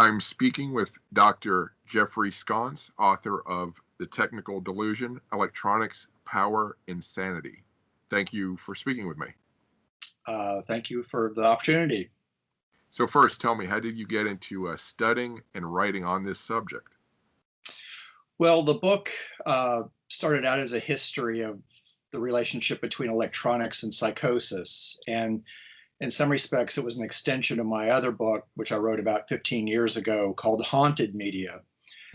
I'm speaking with Dr. Jeffrey Sconce, author of The Technical Delusion, Electronics, Power, Insanity. Thank you for speaking with me. Thank you for the opportunity. So first, tell me, how did you get into studying and writing on this subject? Well, the book started out as a history of the relationship between electronics and psychosis. And in some respects, it was an extension of my other book, which I wrote about 15 years ago, called Haunted Media.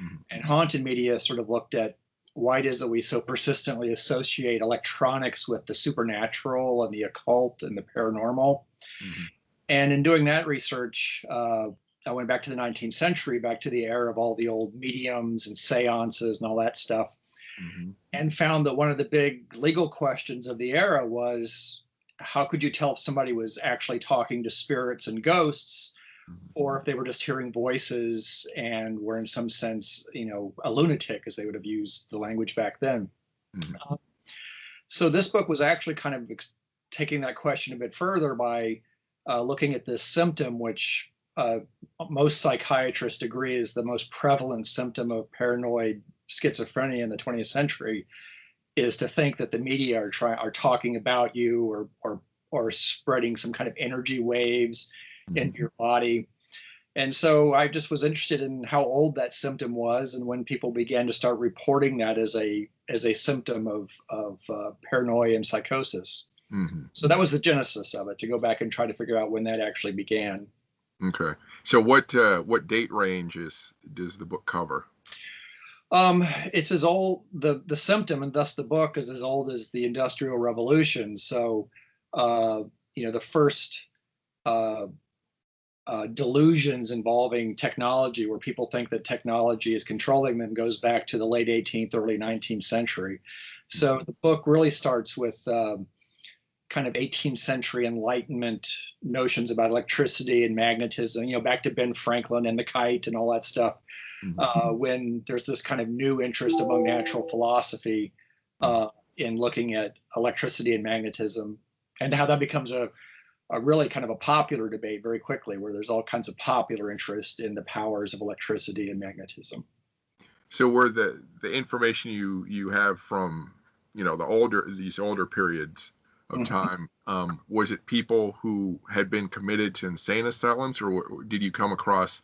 Mm-hmm. And Haunted Media sort of looked at why it is that we so persistently associate electronics with the supernatural and the occult and the paranormal. Mm-hmm. And in doing that research, I went back to the 19th century, back to the era of all the old mediums and seances and all that stuff, Mm-hmm. and found that one of the big legal questions of the era was, how could you tell if somebody was actually talking to spirits and ghosts, or if they were just hearing voices and were in some sense, a lunatic, as they would have used the language back then. Mm-hmm. So this book was actually kind of taking that question a bit further by looking at this symptom, which most psychiatrists agree is the most prevalent symptom of paranoid schizophrenia in the 20th century, is to think that the media are talking about you or spreading some kind of energy waves into your body. And so I just was interested in how old that symptom was, and when people began to start reporting that as a symptom of paranoia and psychosis. Mm-hmm. So that was the genesis of it, to go back and try to figure out when that actually began. Okay. So what date ranges does the book cover? It's as old, the symptom, and thus the book, is as old as the Industrial Revolution. So, the first delusions involving technology, where people think that technology is controlling them, goes back to the late 18th, early 19th century. So the book really starts with kind of 18th century Enlightenment notions about electricity and magnetism, back to Ben Franklin and the kite and all that stuff. When there's this kind of new interest among natural philosophy in looking at electricity and magnetism, and how that becomes a really kind of a popular debate very quickly, where there's all kinds of popular interest in the powers of electricity and magnetism. So were the information you have from these older periods of time, was it people who had been committed to insane asylums, or did you come across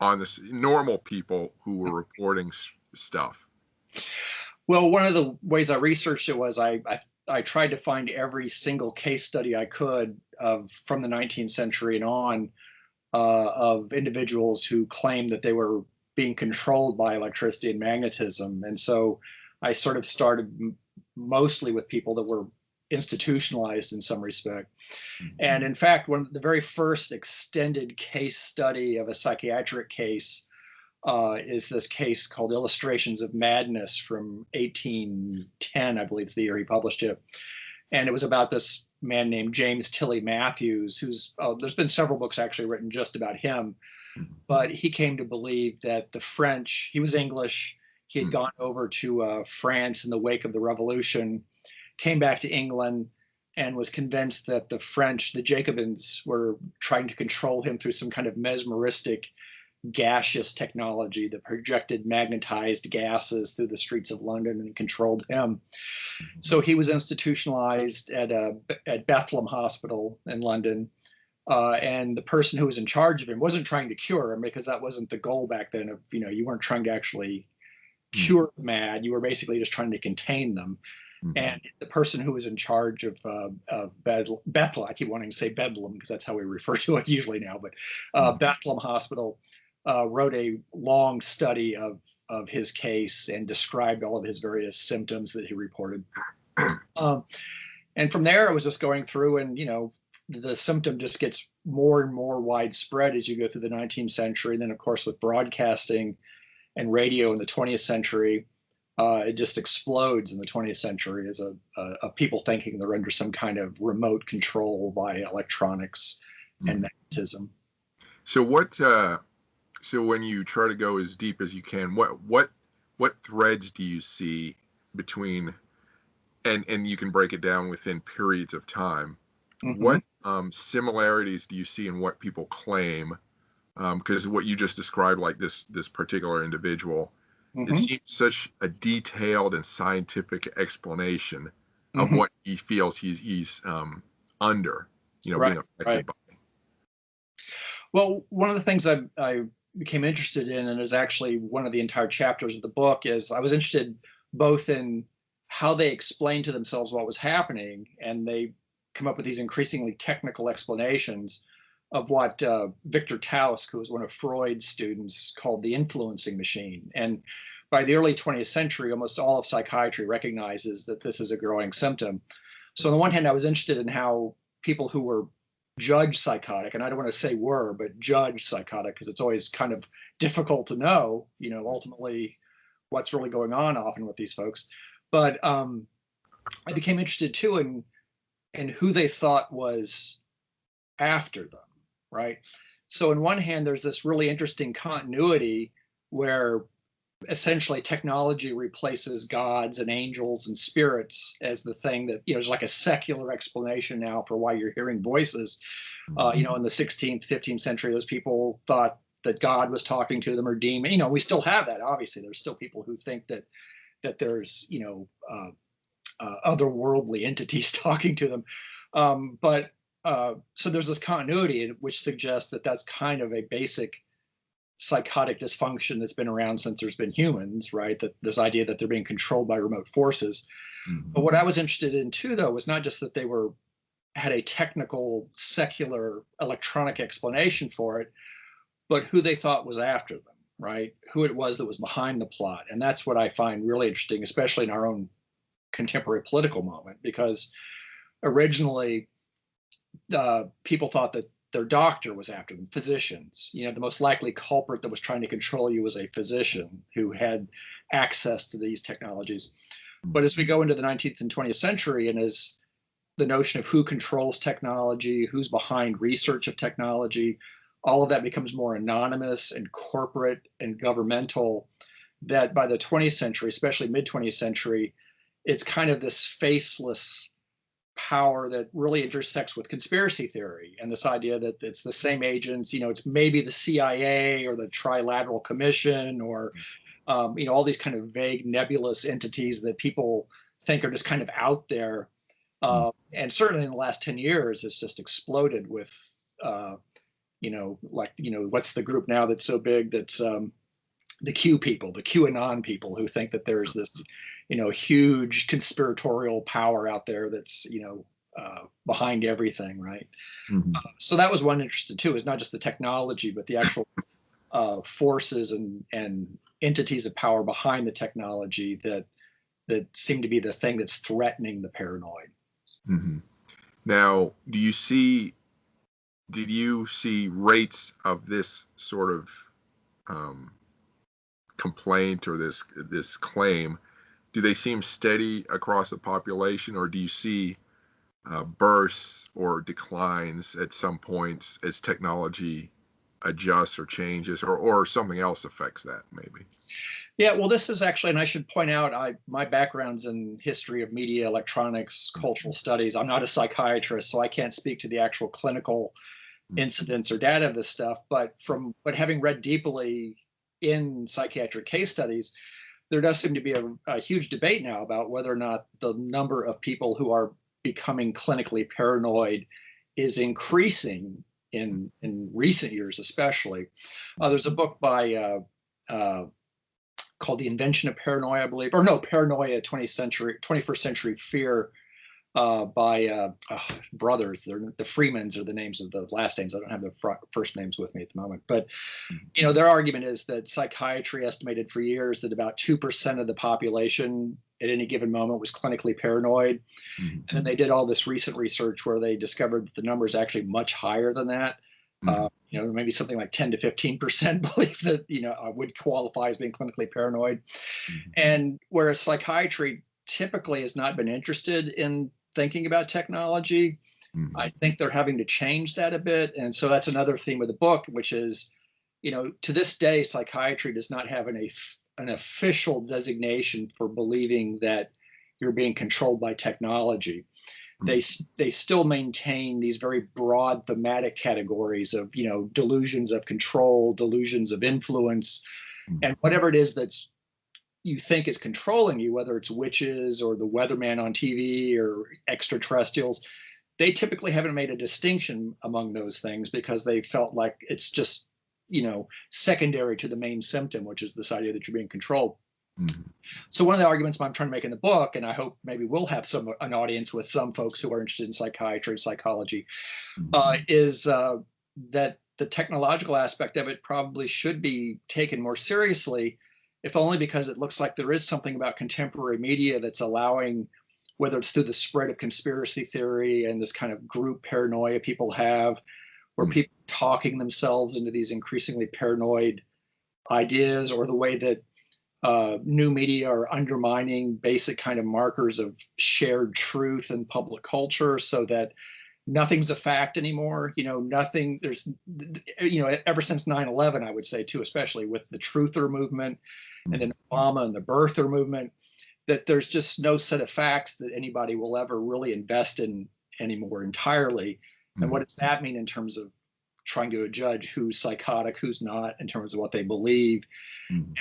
on this normal people who were reporting stuff? Well, one of the ways I researched it was I tried to find every single case study I could from the 19th century and on of individuals who claimed that they were being controlled by electricity and magnetism. And so I sort of started mostly with people that were institutionalized in some respect. Mm-hmm. And in fact, one of the very first extended case study of a psychiatric case is this case called Illustrations of Madness from 1810, I believe is the year he published it. And it was about this man named James Tilly Matthews, who's there's been several books actually written just about him, but he came to believe that the French, he was English, he had gone over to France in the wake of the Revolution, came back to England, and was convinced that the French, the Jacobins, were trying to control him through some kind of mesmeristic gaseous technology that projected magnetized gases through the streets of London and controlled him. So he was institutionalized at Bethlehem Hospital in London. And the person who was in charge of him wasn't trying to cure him, because that wasn't the goal back then. You weren't trying to actually cure MAD. You were basically just trying to contain them. And the person who was in charge of Bethlehem, I keep wanting to say Bedlam because that's how we refer to it usually now, but Bethlehem Hospital wrote a long study of his case and described all of his various symptoms that he reported. And from there, it was just going through, and the symptom just gets more and more widespread as you go through the 19th century. And then, of course, with broadcasting and radio in the 20th century, it just explodes in the 20th century as of people thinking they're under some kind of remote control by electronics and magnetism. So so when you try to go as deep as you can, what threads do you see between, and you can break it down within periods of time, what similarities do you see in what people claim because what you just described, like this particular individual, it Mm-hmm. seems such a detailed and scientific explanation of Mm-hmm. what he feels he's under, Right, being affected right. by. Well, one of the things I became interested in, and is actually one of the entire chapters of the book, is I was interested both in how they explained to themselves what was happening, and they come up with these increasingly technical explanations of what Victor Tausk, who was one of Freud's students, called the influencing machine. And by the early 20th century, almost all of psychiatry recognizes that this is a growing symptom. So on the one hand, I was interested in how people who were judged psychotic, and I don't want to say were, but judged psychotic, because it's always kind of difficult to know, ultimately what's really going on often with these folks. But I became interested too in who they thought was after them, right? So on one hand, there's this really interesting continuity where essentially technology replaces gods and angels and spirits as the thing that, there's like a secular explanation now for why you're hearing voices. In the 16th, 15th century, those people thought that God was talking to them, or demon. We still have that. Obviously, there's still people who think that there's otherworldly entities talking to them. But so there's this continuity which suggests that that's kind of a basic psychotic dysfunction that's been around since there's been humans, right? That this idea that they're being controlled by remote forces. Mm-hmm. But what I was interested in too, though, was not just that they had a technical, secular, electronic explanation for it, but who they thought was after them, right? Who it was that was behind the plot. And that's what I find really interesting, especially in our own contemporary political moment, because originally people thought that their doctor was after them, physicians. The most likely culprit that was trying to control you was a physician who had access to these technologies. But as we go into the 19th and 20th century, and as the notion of who controls technology, who's behind research of technology, all of that becomes more anonymous and corporate and governmental, that by the 20th century, especially mid-20th century, it's kind of this faceless power that really intersects with conspiracy theory and this idea that it's the same agents, it's maybe the CIA or the Trilateral Commission or, all these kind of vague nebulous entities that people think are just kind of out there. And certainly in the last 10 years, it's just exploded with, what's the group now that's so big that's the Q people, the QAnon people who think that there's this, huge conspiratorial power out there that's, behind everything, right? Mm-hmm. So that was one interested too, is not just the technology, but the actual forces and entities of power behind the technology that seem to be the thing that's threatening the paranoid. Mm-hmm. Now, did you see rates of this sort of complaint or this claim? Do they seem steady across the population, or do you see bursts or declines at some points as technology adjusts or changes, or something else affects that maybe? Yeah, well, this is actually, and I should point out, my background's in history of media, electronics, cultural studies. I'm not a psychiatrist, so I can't speak to the actual clinical incidents or data of this stuff. But having read deeply in psychiatric case studies, there does seem to be a huge debate now about whether or not the number of people who are becoming clinically paranoid is increasing in recent years, especially. There's a book by called The Invention of Paranoia, I believe, or no, Paranoia, 21st Century Fear, by brothers. The Freemans are the names of the last names. I don't have the first names with me at the moment. But, their argument is that psychiatry estimated for years that about 2% of the population at any given moment was clinically paranoid. Mm-hmm. And then they did all this recent research where they discovered that the number is actually much higher than that. Mm-hmm. Maybe something like 10 to 15% believe that, would qualify as being clinically paranoid. Mm-hmm. And whereas psychiatry typically has not been interested in thinking about technology, mm-hmm. I think they're having to change that a bit. And so that's another theme of the book, which is, to this day, psychiatry does not have an official designation for believing that you're being controlled by technology. they still maintain these very broad thematic categories of, delusions of control, delusions of influence, and whatever it is that's you think is controlling you, whether it's witches or the weatherman on TV or extraterrestrials. They typically haven't made a distinction among those things because they felt like it's just, secondary to the main symptom, which is this idea that you're being controlled. Mm-hmm. So one of the arguments I'm trying to make in the book, and I hope maybe we'll have an audience with some folks who are interested in psychiatry and psychology, is that the technological aspect of it probably should be taken more seriously, if only because it looks like there is something about contemporary media that's allowing, whether it's through the spread of conspiracy theory and this kind of group paranoia people have, where people talking themselves into these increasingly paranoid ideas, or the way that new media are undermining basic kind of markers of shared truth in public culture, so that nothing's a fact anymore. Nothing, there's, ever since 9/11, I would say too, especially with the truther movement and then Obama and the birther movement, that there's just no set of facts that anybody will ever really invest in anymore entirely. And what does that mean in terms of trying to judge who's psychotic, who's not, in terms of what they believe?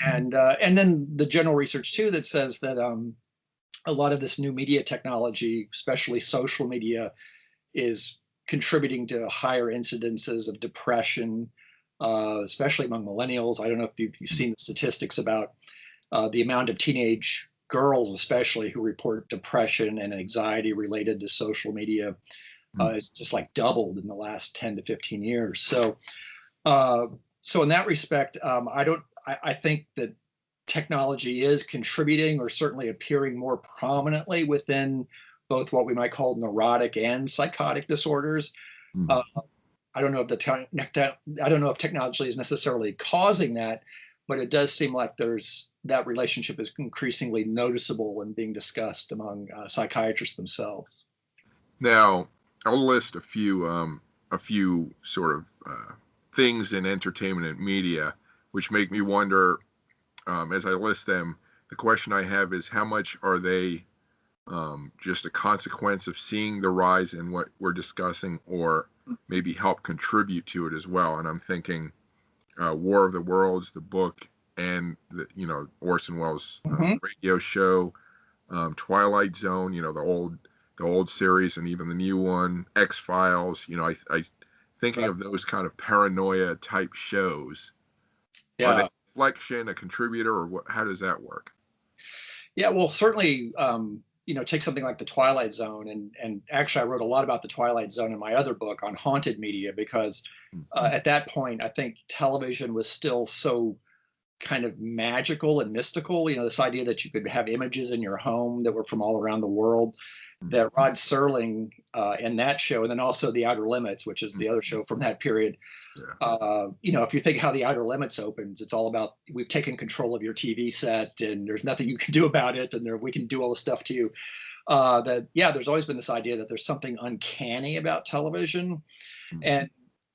And then the general research too that says that a lot of this new media technology, especially social media, is contributing to higher incidences of depression, especially among millennials. I don't know if you've seen the statistics about the amount of teenage girls, especially, who report depression and anxiety related to social media. It's just like doubled in the last 10 to 15 years. So in that respect, I think that technology is contributing, or certainly appearing more prominently within both what we might call neurotic and psychotic disorders. I don't know if technology is necessarily causing that, but it does seem like that relationship is increasingly noticeable and being discussed among psychiatrists themselves. Now, I'll list a few sort of things in entertainment and media which make me wonder, as I list them, the question I have is, how much are they just a consequence of seeing the rise in what we're discussing, or maybe help contribute to it as well? And I'm thinking War of the Worlds, the book, and Orson Welles' radio show, Twilight Zone, the old series, and even the new one, X-Files. I thinking of those kind of paranoia type shows. Yeah. Are they a reflection, a contributor, or what? How does that work? Yeah, well, certainly, take something like the Twilight Zone, and actually I wrote a lot about the Twilight Zone in my other book on haunted media, because at that point, I think television was still so kind of magical and mystical. This idea that you could have images in your home that were from all around the world, that Rod Serling in that show, and then also The Outer Limits, which is the other show from that period. If you think how The Outer Limits opens, it's all about, we've taken control of your TV set and there's nothing you can do about it, and we can do all the stuff to you. There's always been this idea that there's something uncanny about television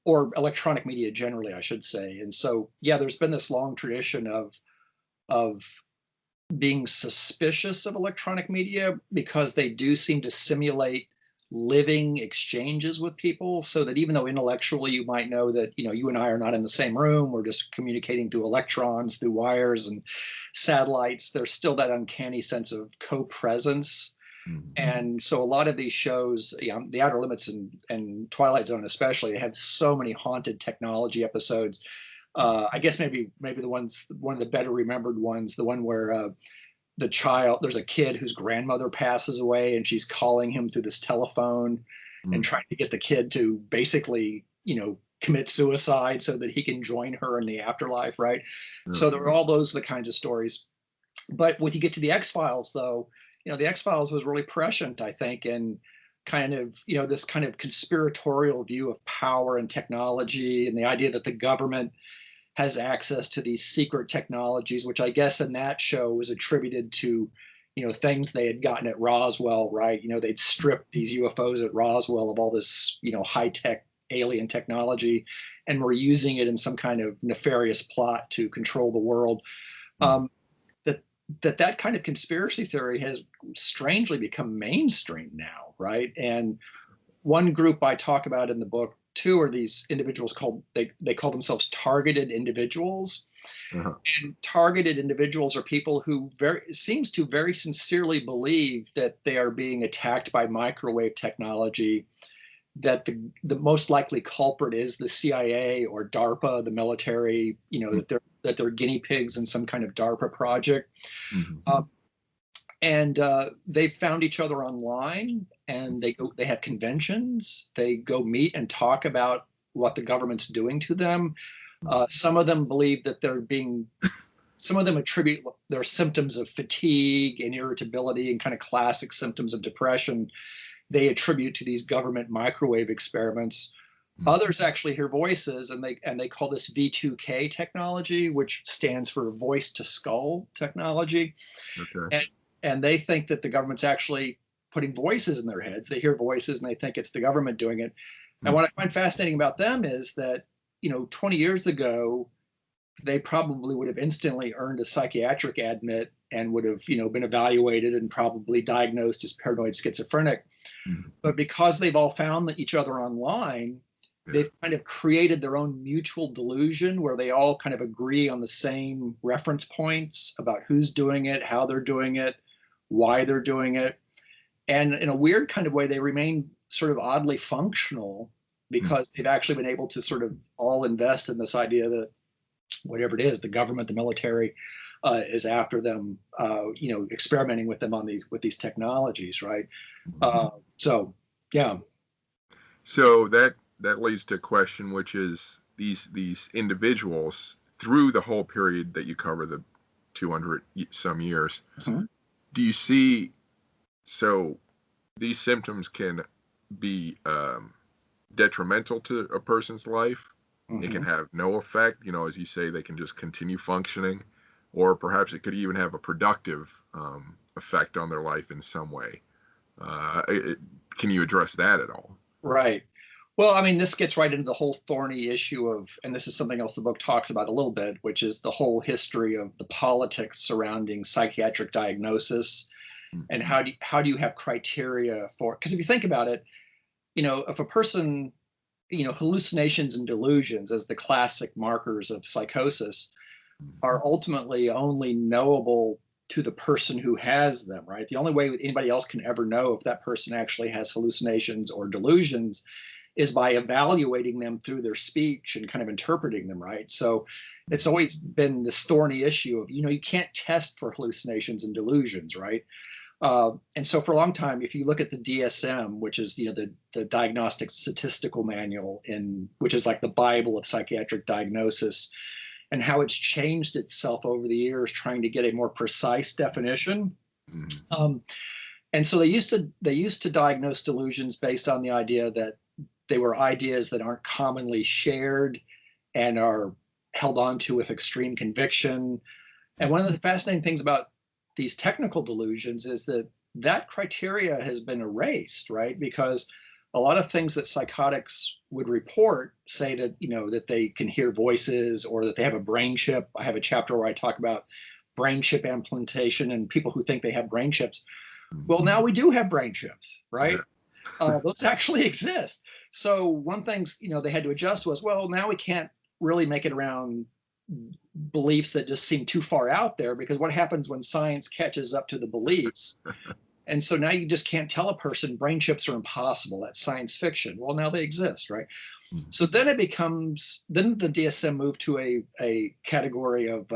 or electronic media generally, I should say. And so, there's been this long tradition of being suspicious of electronic media, because they do seem to simulate living exchanges with people, so that even though intellectually you might know that you and I are not in the same room, we're just communicating through electrons, through wires and satellites, there's still that uncanny sense of co-presence. And so a lot of these shows, The Outer Limits and Twilight Zone especially, have so many haunted technology episodes. I guess maybe one of the better remembered ones, the one where there's a kid whose grandmother passes away, and she's calling him through this telephone and trying to get the kid to basically, commit suicide so that he can join her in the afterlife, right? So there are all the kinds of stories. But when you get to the X-Files, though, the X-Files was really prescient, I think, and kind of, this kind of conspiratorial view of power and technology, and the idea that the government has access to these secret technologies, which I guess in that show was attributed to, things they had gotten at Roswell, right? They'd stripped these UFOs at Roswell of all this, high-tech alien technology, and were using it in some kind of nefarious plot to control the world. that kind of conspiracy theory has strangely become mainstream now, right? And one group I talk about in the book too are these individuals called, they call themselves targeted individuals. Uh-huh. And targeted individuals are people who seems to very sincerely believe that they are being attacked by microwave technology, that the most likely culprit is the CIA or DARPA, the military, that they're guinea pigs in some kind of DARPA project. Mm-hmm. And they found each other online, and they have conventions. They go meet and talk about what the government's doing to them. Some of them believe that some of them attribute their symptoms of fatigue and irritability and kind of classic symptoms of depression, they attribute to these government microwave experiments. Others actually hear voices, and they call this V2K technology, which stands for voice to skull technology. Okay. And they think that the government's actually putting voices in their heads. They hear voices and they think it's the government doing it. And what I find fascinating about them is that, 20 years ago, they probably would have instantly earned a psychiatric admit and would have, been evaluated and probably diagnosed as paranoid schizophrenic. Mm-hmm. But because they've all found each other online, they've kind of created their own mutual delusion where they all kind of agree on the same reference points about who's doing it, how they're doing it, why they're doing it. And in a weird kind of way, they remain sort of oddly functional because they've actually been able to sort of all invest in this idea that whatever it is, the government, the military, is after them, experimenting with them with these technologies, right? So, yeah. So that leads to a question, which is these individuals through the whole period that you cover, the 200 some years. Mm-hmm. Do you see? So these symptoms can be detrimental to a person's life. Mm-hmm. It can have no effect, as you say, they can just continue functioning, or perhaps it could even have a productive effect on their life in some way. Can you address that at all? Right. Well, I mean, this gets right into the whole thorny issue of, and this is something else the book talks about a little bit, which is the whole history of the politics surrounding psychiatric diagnosis. Mm-hmm. And how do you have criteria for, because if you think about it, if a person, hallucinations and delusions as the classic markers of psychosis are ultimately only knowable to the person who has them, right? The only way anybody else can ever know if that person actually has hallucinations or delusions is by evaluating them through their speech and kind of interpreting them, right? So it's always been this thorny issue of, you can't test for hallucinations and delusions, right? And so for a long time, if you look at the DSM, which is the Diagnostic Statistical Manual, which is like the Bible of psychiatric diagnosis, and how it's changed itself over the years, trying to get a more precise definition. Mm-hmm. And so they used to diagnose delusions based on the idea that they were ideas that aren't commonly shared and are held on to with extreme conviction. And one of the fascinating things about these technical delusions is that criteria has been erased, right? Because a lot of things that psychotics would report say that, that they can hear voices or that they have a brain chip. I have a chapter where I talk about brain chip implantation and people who think they have brain chips. Well, now we do have brain chips, right? Yeah. Those actually exist. So one thing, they had to adjust was, well, now we can't really make it around beliefs that just seem too far out there, because what happens when science catches up to the beliefs? And so now you just can't tell a person brain chips are impossible. That's science fiction. Well, now they exist, right? Mm-hmm. So then then the DSM moved to a category of,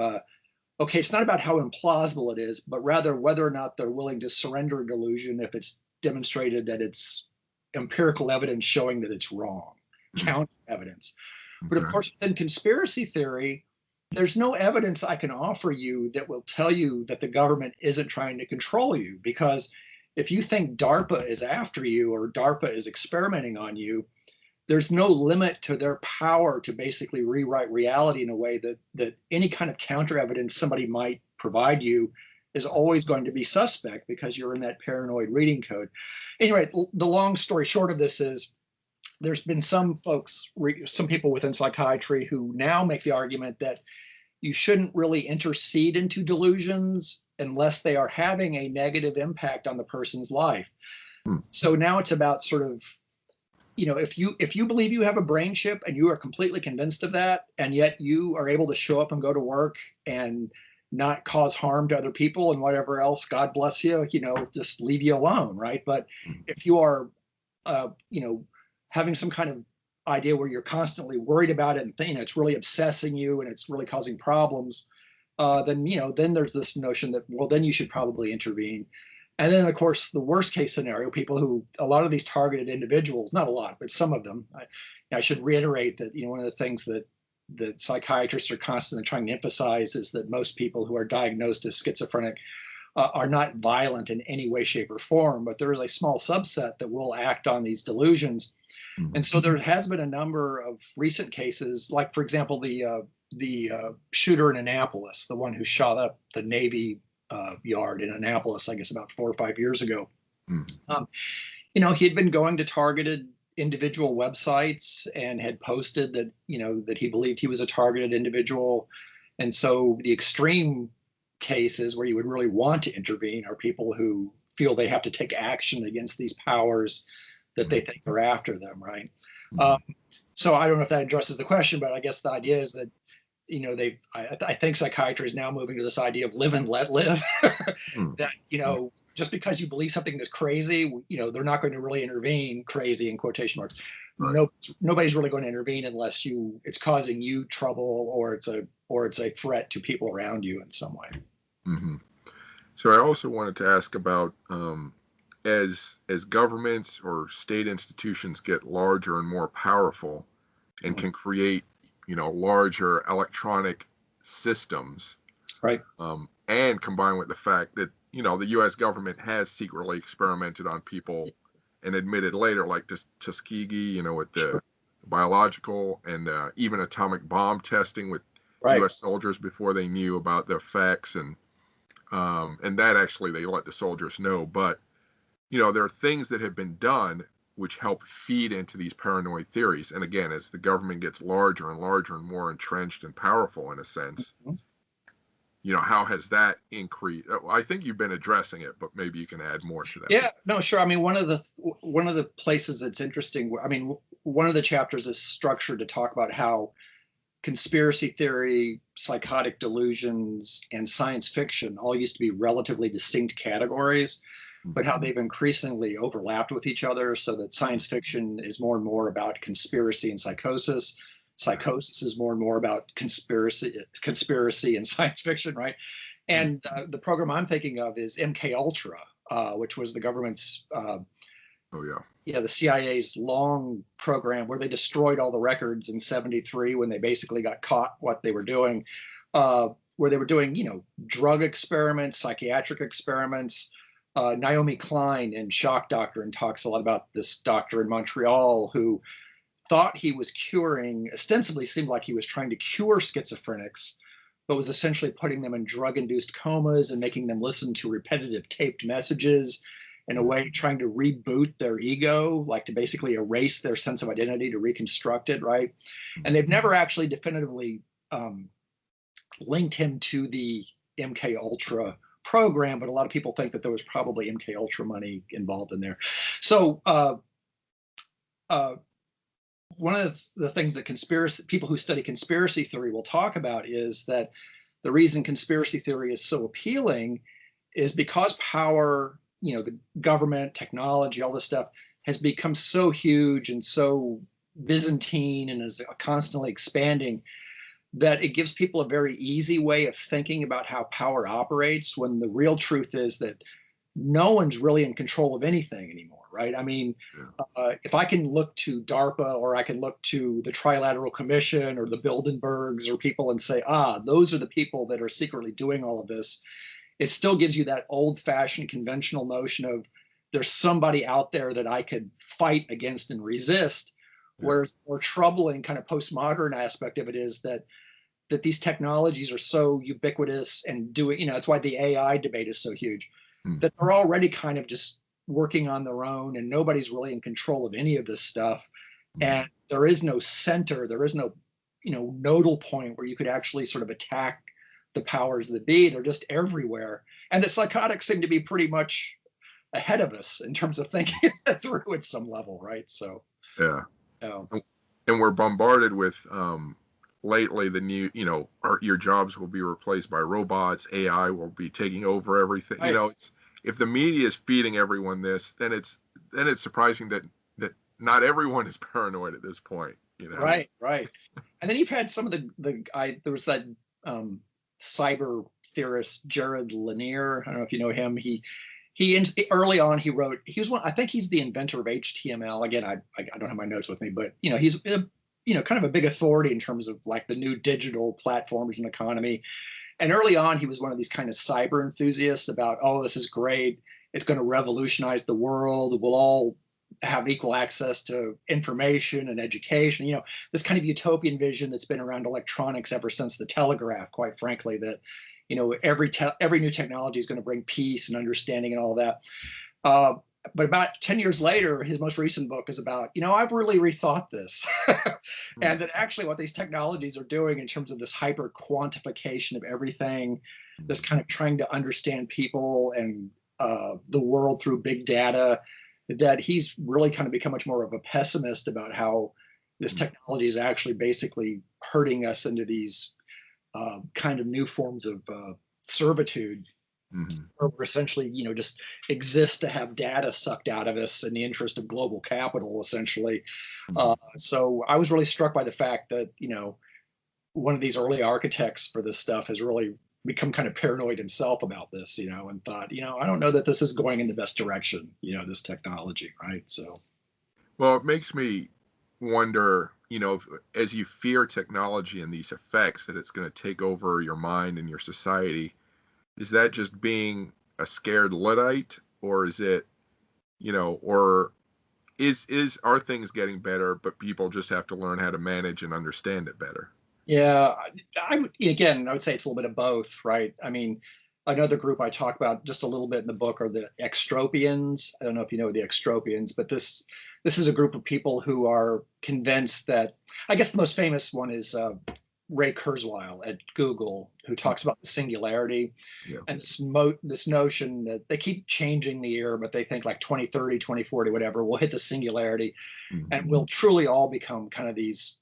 okay, it's not about how implausible it is, but rather whether or not they're willing to surrender a delusion if it's demonstrated that it's empirical evidence showing that it's wrong, counter evidence. But of course, in conspiracy theory, there's no evidence I can offer you that will tell you that the government isn't trying to control you. Because if you think DARPA is after you or DARPA is experimenting on you, there's no limit to their power to basically rewrite reality in a way that any kind of counter evidence somebody might provide you is always going to be suspect because you're in that paranoid reading code. Anyway, the long story short of this is there's been some people within psychiatry who now make the argument that you shouldn't really intercede into delusions unless they are having a negative impact on the person's life. So now it's about sort of, if you believe you have a brain chip and you are completely convinced of that, and yet you are able to show up and go to work and not cause harm to other people and whatever else, God bless you, just leave you alone, right? But if you are, having some kind of idea where you're constantly worried about it and it's really obsessing you and it's really causing problems, then there's this notion that, well, then you should probably intervene. And then, of course, the worst case scenario, a lot of these targeted individuals, not a lot, but some of them, I should reiterate that, one of the things that psychiatrists are constantly trying to emphasize is that most people who are diagnosed as schizophrenic are not violent in any way, shape, or form, but there is a small subset that will act on these delusions. And so there has been a number of recent cases, like, for example, the shooter in Annapolis, the one who shot up the Navy yard in Annapolis, I guess about 4 or 5 years ago. He had been going to targeted individual websites and had posted that, that he believed he was a targeted individual. And so the extreme cases where you would really want to intervene are people who feel they have to take action against these powers that they think are after them, right? So I don't know if that addresses the question, but I guess the idea is that, I think psychiatry is now moving to this idea of live and let live. That, just because you believe something that's crazy, they're not going to really intervene, crazy in quotation marks. Right. Nobody's really going to intervene unless it's causing you trouble or it's a threat to people around you in some way. So I also wanted to ask about as governments or state institutions get larger and more powerful and can create, larger electronic systems, right? And combined with the fact that, the U.S. government has secretly experimented on people and admitted later, like this Tuskegee, with the biological and even atomic bomb testing with U.S. soldiers before they knew about the effects, and that actually they let the soldiers know. But, there are things that have been done which help feed into these paranoid theories. And again, as the government gets larger and larger and more entrenched and powerful in a sense, how has that increased? I think you've been addressing it, but maybe you can add more to that. Yeah, no, sure. I mean, one of the places that's interesting, one of the chapters is structured to talk about how conspiracy theory, psychotic delusions, and science fiction all used to be relatively distinct categories, but how they've increasingly overlapped with each other, so that science fiction is more and more about conspiracy and psychosis. Psychosis is more and more about conspiracy and science fiction, right? And the program I'm thinking of is MK Ultra, which was the government's, the CIA's long program where they destroyed all the records in '73 when they basically got caught what they were doing, where they were doing, drug experiments, psychiatric experiments. Naomi Klein in Shock Doctrine talks a lot about this doctor in Montreal who thought he was ostensibly seemed like he was trying to cure schizophrenics, but was essentially putting them in drug-induced comas and making them listen to repetitive taped messages, in a way trying to reboot their ego, like to basically erase their sense of identity to reconstruct it, right? And they've never actually definitively linked him to the MK Ultra program, but a lot of people think that there was probably MK Ultra money involved in there. So one of the things that people who study conspiracy theory will talk about is that the reason conspiracy theory is so appealing is because power, the government, technology, all this stuff has become so huge and so Byzantine and is constantly expanding that it gives people a very easy way of thinking about how power operates, when the real truth is that no one's really in control of anything anymore, right? I mean, if I can look to DARPA, or I can look to the Trilateral Commission or the Bilderbergs or people and say, those are the people that are secretly doing all of this, it still gives you that old-fashioned conventional notion of there's somebody out there that I could fight against and resist. Whereas the more troubling kind of postmodern aspect of it is that these technologies are so ubiquitous and doing, that's why the AI debate is so huge, that they're already kind of just working on their own and nobody's really in control of any of this stuff. And there is no center, there is no nodal point where you could actually sort of attack the powers that be. They're just everywhere. And the psychotics seem to be pretty much ahead of us in terms of thinking that through at some level, right? So, Yeah. um, And we're bombarded with lately the new, your jobs will be replaced by robots, AI will be taking over everything. right. It's, if the media is feeding everyone this, then it's surprising that not everyone is paranoid at this point. Right. And then you've had some of there was that cyber theorist Jared Lanier. I don't know if you know him. He early on he wrote. He was one. I think he's the inventor of HTML. Again, I don't have my notes with me, but he's kind of a big authority in terms of like the new digital platforms and economy. And early on, he was one of these kind of cyber enthusiasts about, oh, this is great. It's going to revolutionize the world. We'll all have equal access to information and education. This kind of utopian vision that's been around electronics ever since the telegraph, quite frankly, that, every new technology is going to bring peace and understanding and all that. But about 10 years later, his most recent book is about, I've really rethought this. And that actually what these technologies are doing in terms of this hyper quantification of everything, this kind of trying to understand people and the world through big data, that he's really kind of become much more of a pessimist about how this technology is actually basically hurting us into these kind of new forms of servitude. Mm-hmm. Where we're essentially, just exist to have data sucked out of us in the interest of global capital, essentially. So I was really struck by the fact that, one of these early architects for this stuff has really become kind of paranoid himself about this, and thought, I don't know that this is going in the best direction, this technology, right? So. Well, it makes me wonder, as you fear technology and these effects that it's going to take over your mind and your society, is that just being a scared Luddite, or is it, or are things getting better, but people just have to learn how to manage and understand it better? Yeah, I would say it's a little bit of both, right? I mean, another group I talk about just a little bit in the book are the extropians. I don't know if you know the extropians, but this is a group of people who are convinced that, I guess the most famous one is Ray Kurzweil at Google, who talks about the singularity. Yeah. And this notion that they keep changing the year, but they think like 2030, 2040, whatever, we'll hit the singularity. Mm-hmm. And we'll truly all become kind of these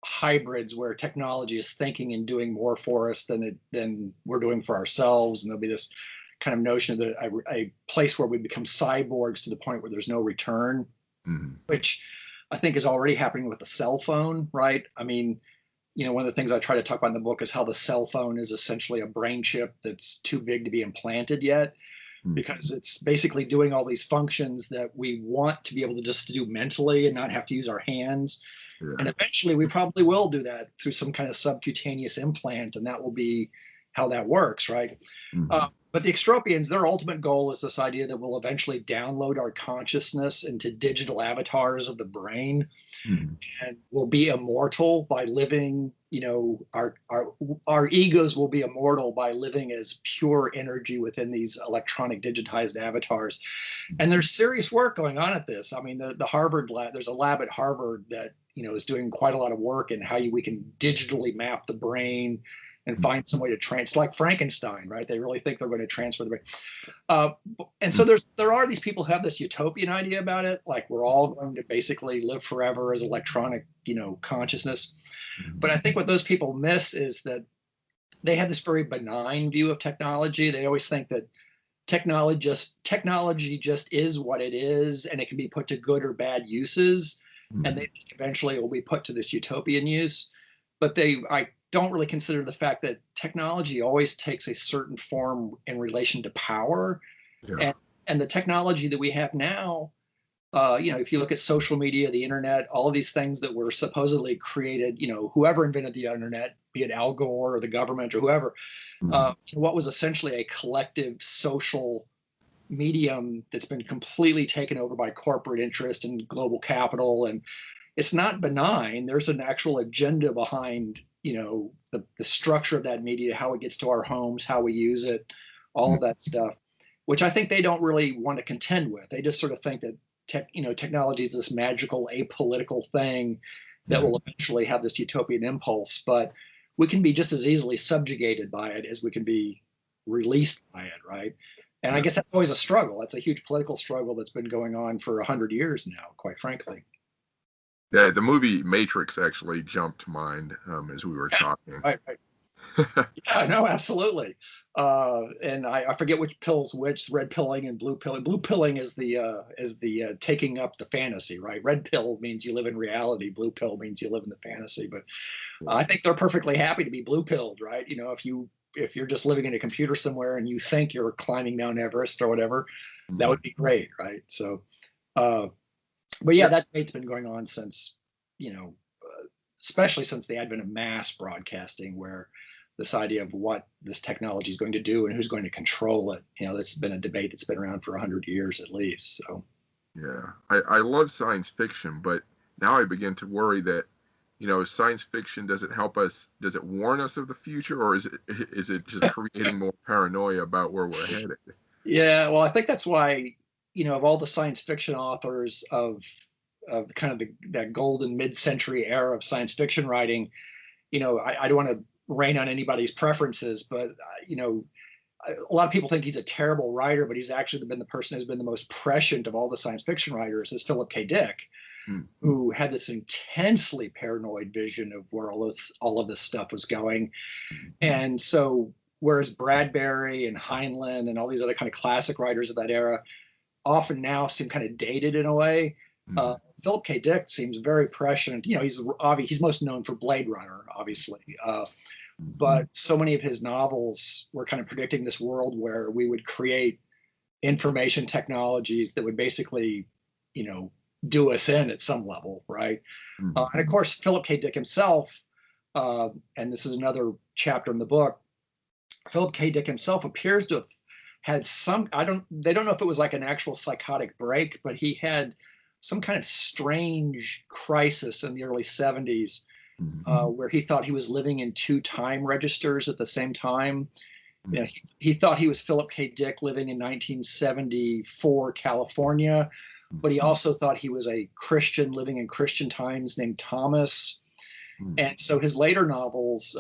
hybrids where technology is thinking and doing more for us than we're doing for ourselves. And there'll be this kind of notion of a place where we become cyborgs to the point where there's no return, which I think is already happening with the cell phone, right? I mean, one of the things I try to talk about in the book is how the cell phone is essentially a brain chip that's too big to be implanted yet, because it's basically doing all these functions that we want to be able to just do mentally and not have to use our hands. Yeah. And eventually we probably will do that through some kind of subcutaneous implant, and that will be how that works, right? But the extropians, their ultimate goal is this idea that we'll eventually download our consciousness into digital avatars of the brain, and we'll be immortal by living, our egos will be immortal by living as pure energy within these electronic digitized avatars. And there's serious work going on at this. I mean, the Harvard lab, there's a lab at Harvard that, is doing quite a lot of work in how we can digitally map the brain and find some way to it's like Frankenstein, right? They really think they're going to transfer the brain. And so there are these people who have this utopian idea about it, like we're all going to basically live forever as electronic, consciousness. But I think what those people miss is that they have this very benign view of technology. They always think that technology just is what it is, and it can be put to good or bad uses, and they eventually it will be put to this utopian use. But I don't really consider the fact that technology always takes a certain form in relation to power. Yeah. And the technology that we have now, if you look at social media, the internet, all of these things that were supposedly created, whoever invented the internet, be it Al Gore or the government or whoever, what was essentially a collective social medium that's been completely taken over by corporate interest and global capital. And it's not benign. There's an actual agenda behind the structure of that media, how it gets to our homes, how we use it, all of that stuff, which I think they don't really want to contend with. They just sort of think that technology is this magical apolitical thing that will eventually have this utopian impulse, but we can be just as easily subjugated by it as we can be released by it, right? And I guess that's always a struggle. It's a huge political struggle that's been going on for 100 years now, quite frankly. Yeah, the movie Matrix actually jumped to mind as we were talking. Right, right. Yeah, no, absolutely. And I forget which pills which, red pilling and blue pilling. Blue pilling is the taking up the fantasy, right? Red pill means you live in reality. Blue pill means you live in the fantasy. But I think they're perfectly happy to be blue pilled, right? You know, if you're just living in a computer somewhere and you think you're climbing Mount Everest or whatever, that would be great, right? So, but yeah, that debate's been going on since, you know, especially since the advent of mass broadcasting, where this idea of what this technology is going to do and who's going to control it, you know, this has been a debate that's been around for 100 years at least. So, yeah, I love science fiction, but now I begin to worry that, you know, science fiction, does it help us? Does it warn us of the future, or is it just creating more paranoia about where we're headed? yeah, well, I think that's why, you know, of all the science fiction authors of kind of that golden mid-century era of science fiction writing, you know, I don't want to rain on anybody's preferences, but you know, a lot of people think he's a terrible writer, but he's actually been the person who's been the most prescient of all the science fiction writers, is Philip K. Dick, who had this intensely paranoid vision of where all of this stuff was going. And so, whereas Bradbury and Heinlein and all these other kind of classic writers of that era often now seem kind of dated in a way, Philip K. Dick seems very prescient. You know, he's most known for Blade Runner, obviously. But so many of his novels were kind of predicting this world where we would create information technologies that would basically, you know, do us in at some level, right? And of course, Philip K. Dick himself, and this is another chapter in the book, Philip K. Dick himself appears to have had some, they don't know if it was like an actual psychotic break, but he had some kind of strange crisis in the early 70s where he thought he was living in two time registers at the same time. You know, he thought he was Philip K. Dick living in 1974 California, but he also thought he was a Christian living in Christian times named Thomas. And so his later novels,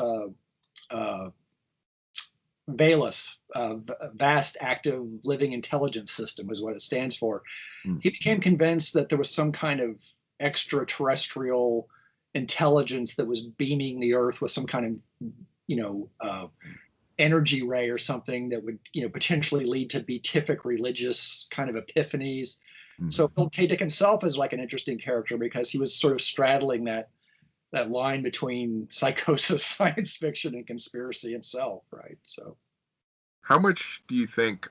VALIS, Vast Active Living Intelligence System is what it stands for. He became convinced that there was some kind of extraterrestrial intelligence that was beaming the earth with some kind of, you know, energy ray or something that would, you know, potentially lead to beatific religious kind of epiphanies. So Philip K. Dick himself is like an interesting character because he was sort of straddling that line between psychosis, science fiction, and conspiracy himself, right? So, how much do you think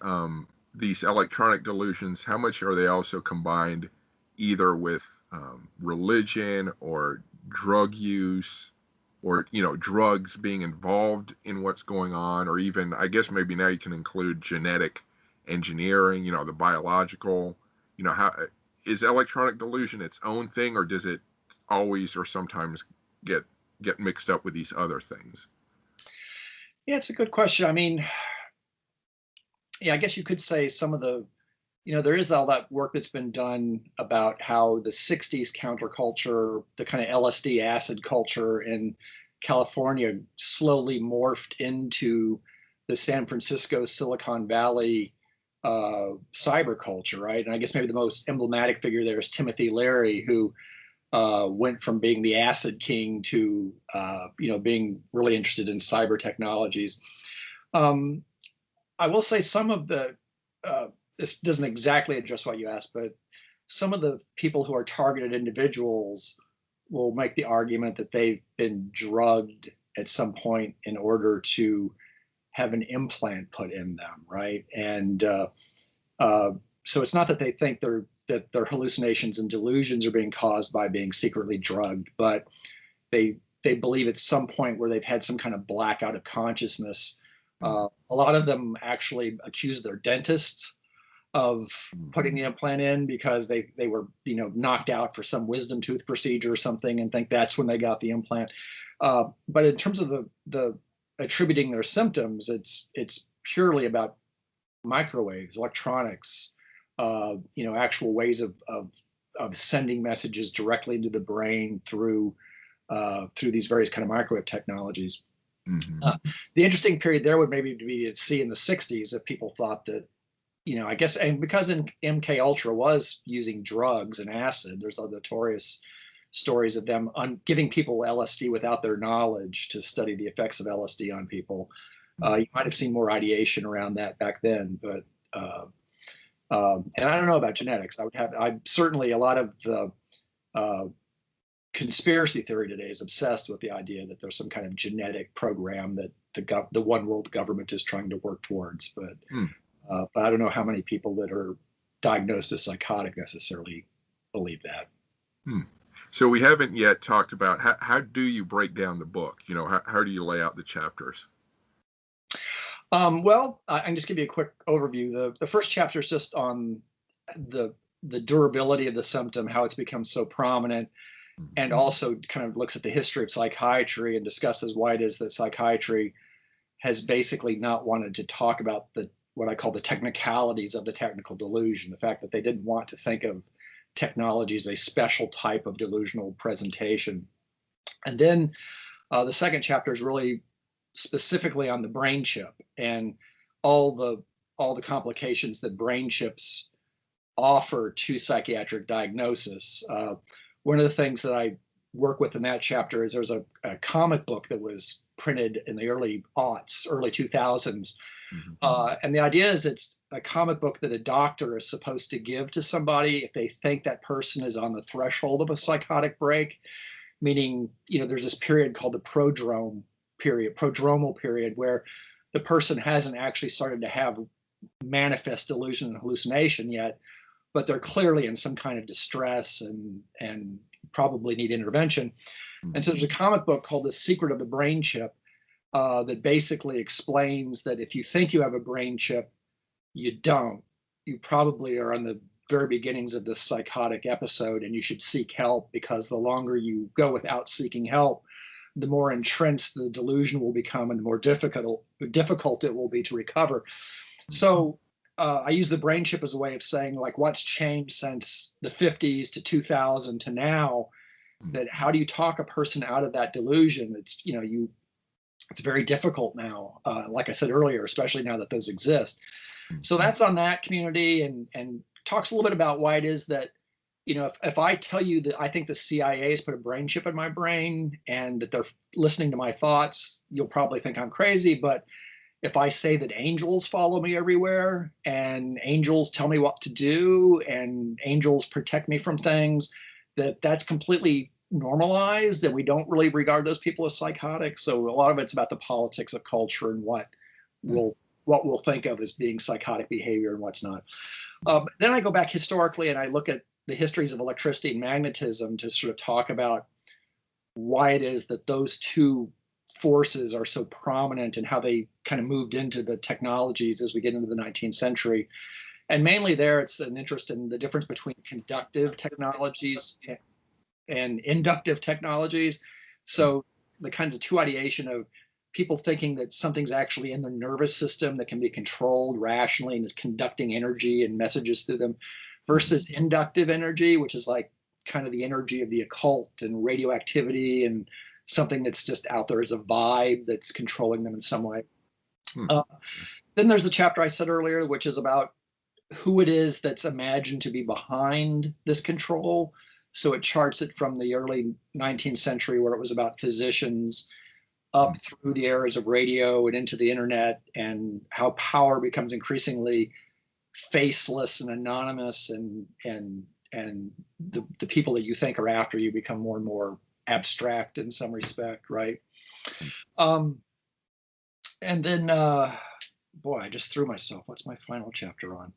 these electronic delusions, how much are they also combined either with religion or drug use, or, you know, drugs being involved in what's going on, or even, I guess maybe now you can include genetic engineering, you know, the biological, you know, how is electronic delusion its own thing, or does it always or sometimes get mixed up with these other things? Yeah, it's a good question. I mean, yeah, I guess you could say some of the, you know, there is all that work that's been done about how the 60s counterculture, the kind of LSD acid culture in California slowly morphed into the San Francisco Silicon Valley cyber culture, right? And I guess maybe the most emblematic figure there is Timothy Leary, who went from being the acid king to, you know, being really interested in cyber technologies. I will say some of the, this doesn't exactly address what you asked, but some of the people who are targeted individuals will make the argument that they've been drugged at some point in order to have an implant put in them, right? And so it's not that they think that their hallucinations and delusions are being caused by being secretly drugged, but they believe at some point where they've had some kind of blackout of consciousness. A lot of them actually accuse their dentists of putting the implant in because they were, you know, knocked out for some wisdom tooth procedure or something, and think that's when they got the implant. But in terms of the attributing their symptoms, it's purely about microwaves, electronics, you know, actual ways of sending messages directly into the brain through through these various kind of microwave technologies. Mm-hmm. The interesting period there would maybe be to see in the 60s if people thought that, I guess, and because MK Ultra was using drugs and acid, there's notorious stories of them giving people LSD without their knowledge to study the effects of LSD on people. You might have seen more ideation around that back then, but and I don't know about genetics. I'm certainly, a lot of the conspiracy theory today is obsessed with the idea that there's some kind of genetic program that the one world government is trying to work towards. But I don't know how many people that are diagnosed as psychotic necessarily believe that. So we haven't yet talked about how do you break down the book? How do you lay out the chapters? Well, I can just give you a quick overview. The first chapter is just on the durability of the symptom, how it's become so prominent, and also kind of looks at the history of psychiatry and discusses why it is that psychiatry has basically not wanted to talk about what I call the technicalities of the technical delusion, the fact that they didn't want to think of technology as a special type of delusional presentation. And then the second chapter is really specifically on the brain chip and all the complications that brain chips offer to psychiatric diagnosis. One of the things that I work with in that chapter is there's a comic book that was printed in the early 2000s. And the idea is it's a comic book that a doctor is supposed to give to somebody if they think that person is on the threshold of a psychotic break, meaning, there's this period called the prodromal period, where the person hasn't actually started to have manifest delusion and hallucination yet, but they're clearly in some kind of distress and probably need intervention. And so there's a comic book called The Secret of the Brain Chip that basically explains that if you think you have a brain chip, you don't. You probably are on the very beginnings of this psychotic episode, and you should seek help, because the longer you go without seeking help, the more entrenched the delusion will become and the more difficult it will be to recover. So I use the brain chip as a way of saying, like, what's changed since the 50s to 2000 to now, that how do you talk a person out of that delusion? It's very difficult now, like I said earlier, especially now that those exist. So that's on that community, and talks a little bit about why it is that, if I tell you that I think the CIA has put a brain chip in my brain and that they're listening to my thoughts, you'll probably think I'm crazy. But if I say that angels follow me everywhere and angels tell me what to do and angels protect me from things, that's completely normalized, and we don't really regard those people as psychotic. So a lot of it's about the politics of culture and what we'll think of as being psychotic behavior and what's not. Then I go back historically and I look at the histories of electricity and magnetism to sort of talk about why it is that those two forces are so prominent and how they kind of moved into the technologies as we get into the 19th century. And mainly there, it's an interest in the difference between conductive technologies and inductive technologies. So the kinds of two ideation of people thinking that something's actually in the nervous system that can be controlled rationally and is conducting energy and messages through them, versus inductive energy, which is like kind of the energy of the occult and radioactivity and something that's just out there as a vibe that's controlling them in some way. Then there's the chapter I said earlier, which is about who it is that's imagined to be behind this control. So it charts it from the early 19th century, where it was about physicians, up through the eras of radio and into the internet, and how power becomes increasingly faceless and anonymous, and the people that you think are after you become more and more abstract in some respect, right? And then boy, I just threw myself. What's my final chapter on?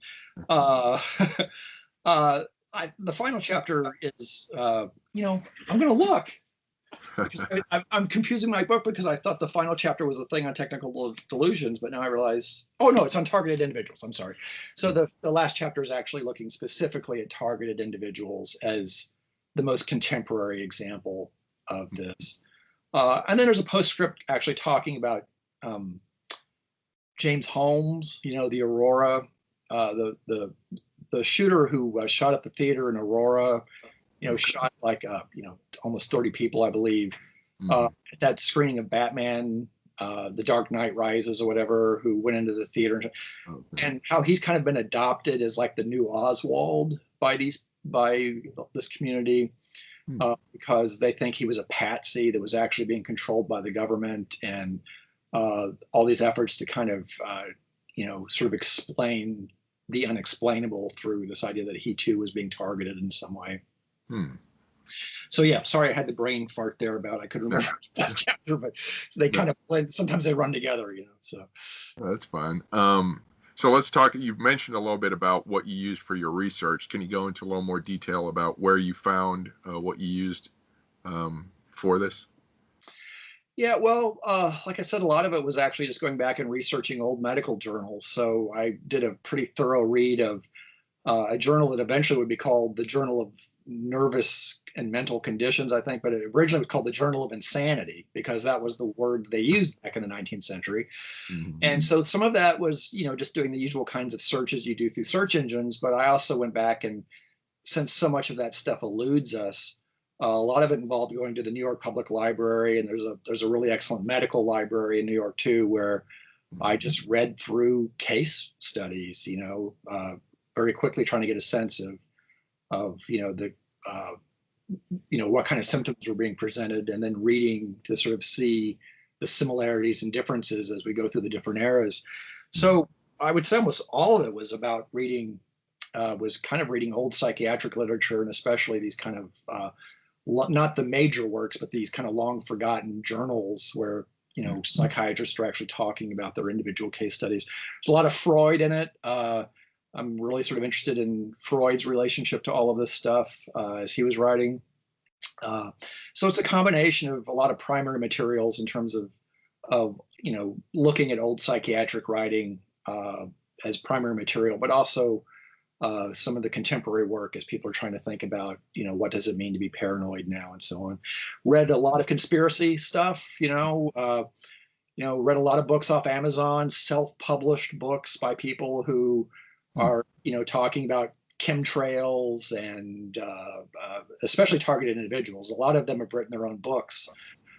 The final chapter is, I'm going to look. Because I'm confusing my book, because I thought the final chapter was a thing on technical delusions, but now I realize, oh no, it's on targeted individuals. I'm sorry. So the last chapter is actually looking specifically at targeted individuals as the most contemporary example of this. And then there's a postscript actually talking about James Holmes, the Aurora, the shooter who shot at the theater in Aurora shot like almost 30 people, I believe, Mm. at that screening of Batman, The Dark Knight Rises or whatever, who went into the theater, Okay. and how he's kind of been adopted as like the new Oswald by this community, Hmm. because they think he was a patsy that was actually being controlled by the government, and all these efforts to kind of sort of explain the unexplainable through this idea that he too was being targeted in some way. Hmm. So yeah, sorry I had the brain fart there about I couldn't remember that chapter, but they kind of blend. Sometimes they run together, So That's fine. So let's talk. You've mentioned a little bit about what you used for your research. Can you go into a little more detail about where you found what you used for this? yeah, well, like I said, a lot of it was actually just going back and researching old medical journals. So I did a pretty thorough read of a journal that eventually would be called the Journal of Nervous and Mental Conditions, I think, but it originally was called the Journal of Insanity because that was the word they used back in the 19th century. Mm-hmm. And so some of that was, just doing the usual kinds of searches you do through search engines. But I also went back, and since so much of that stuff eludes us, a lot of it involved going to the New York Public Library, and there's a really excellent medical library in New York too, where I just read through case studies, very quickly, trying to get a sense of what kind of symptoms were being presented, and then reading to sort of see the similarities and differences as we go through the different eras. So I would say almost all of it was about reading, was kind of reading old psychiatric literature, and especially these kind of not the major works, but these kind of long forgotten journals where psychiatrists are actually talking about their individual case studies. There's a lot of Freud in it. I'm really sort of interested in Freud's relationship to all of this stuff as he was writing. So it's a combination of a lot of primary materials in terms of looking at old psychiatric writing as primary material, but also some of the contemporary work as people are trying to think about, what does it mean to be paranoid now and so on. Read a lot of conspiracy stuff, read a lot of books off Amazon, self-published books by people who are, talking about chemtrails and especially targeted individuals. A lot of them have written their own books.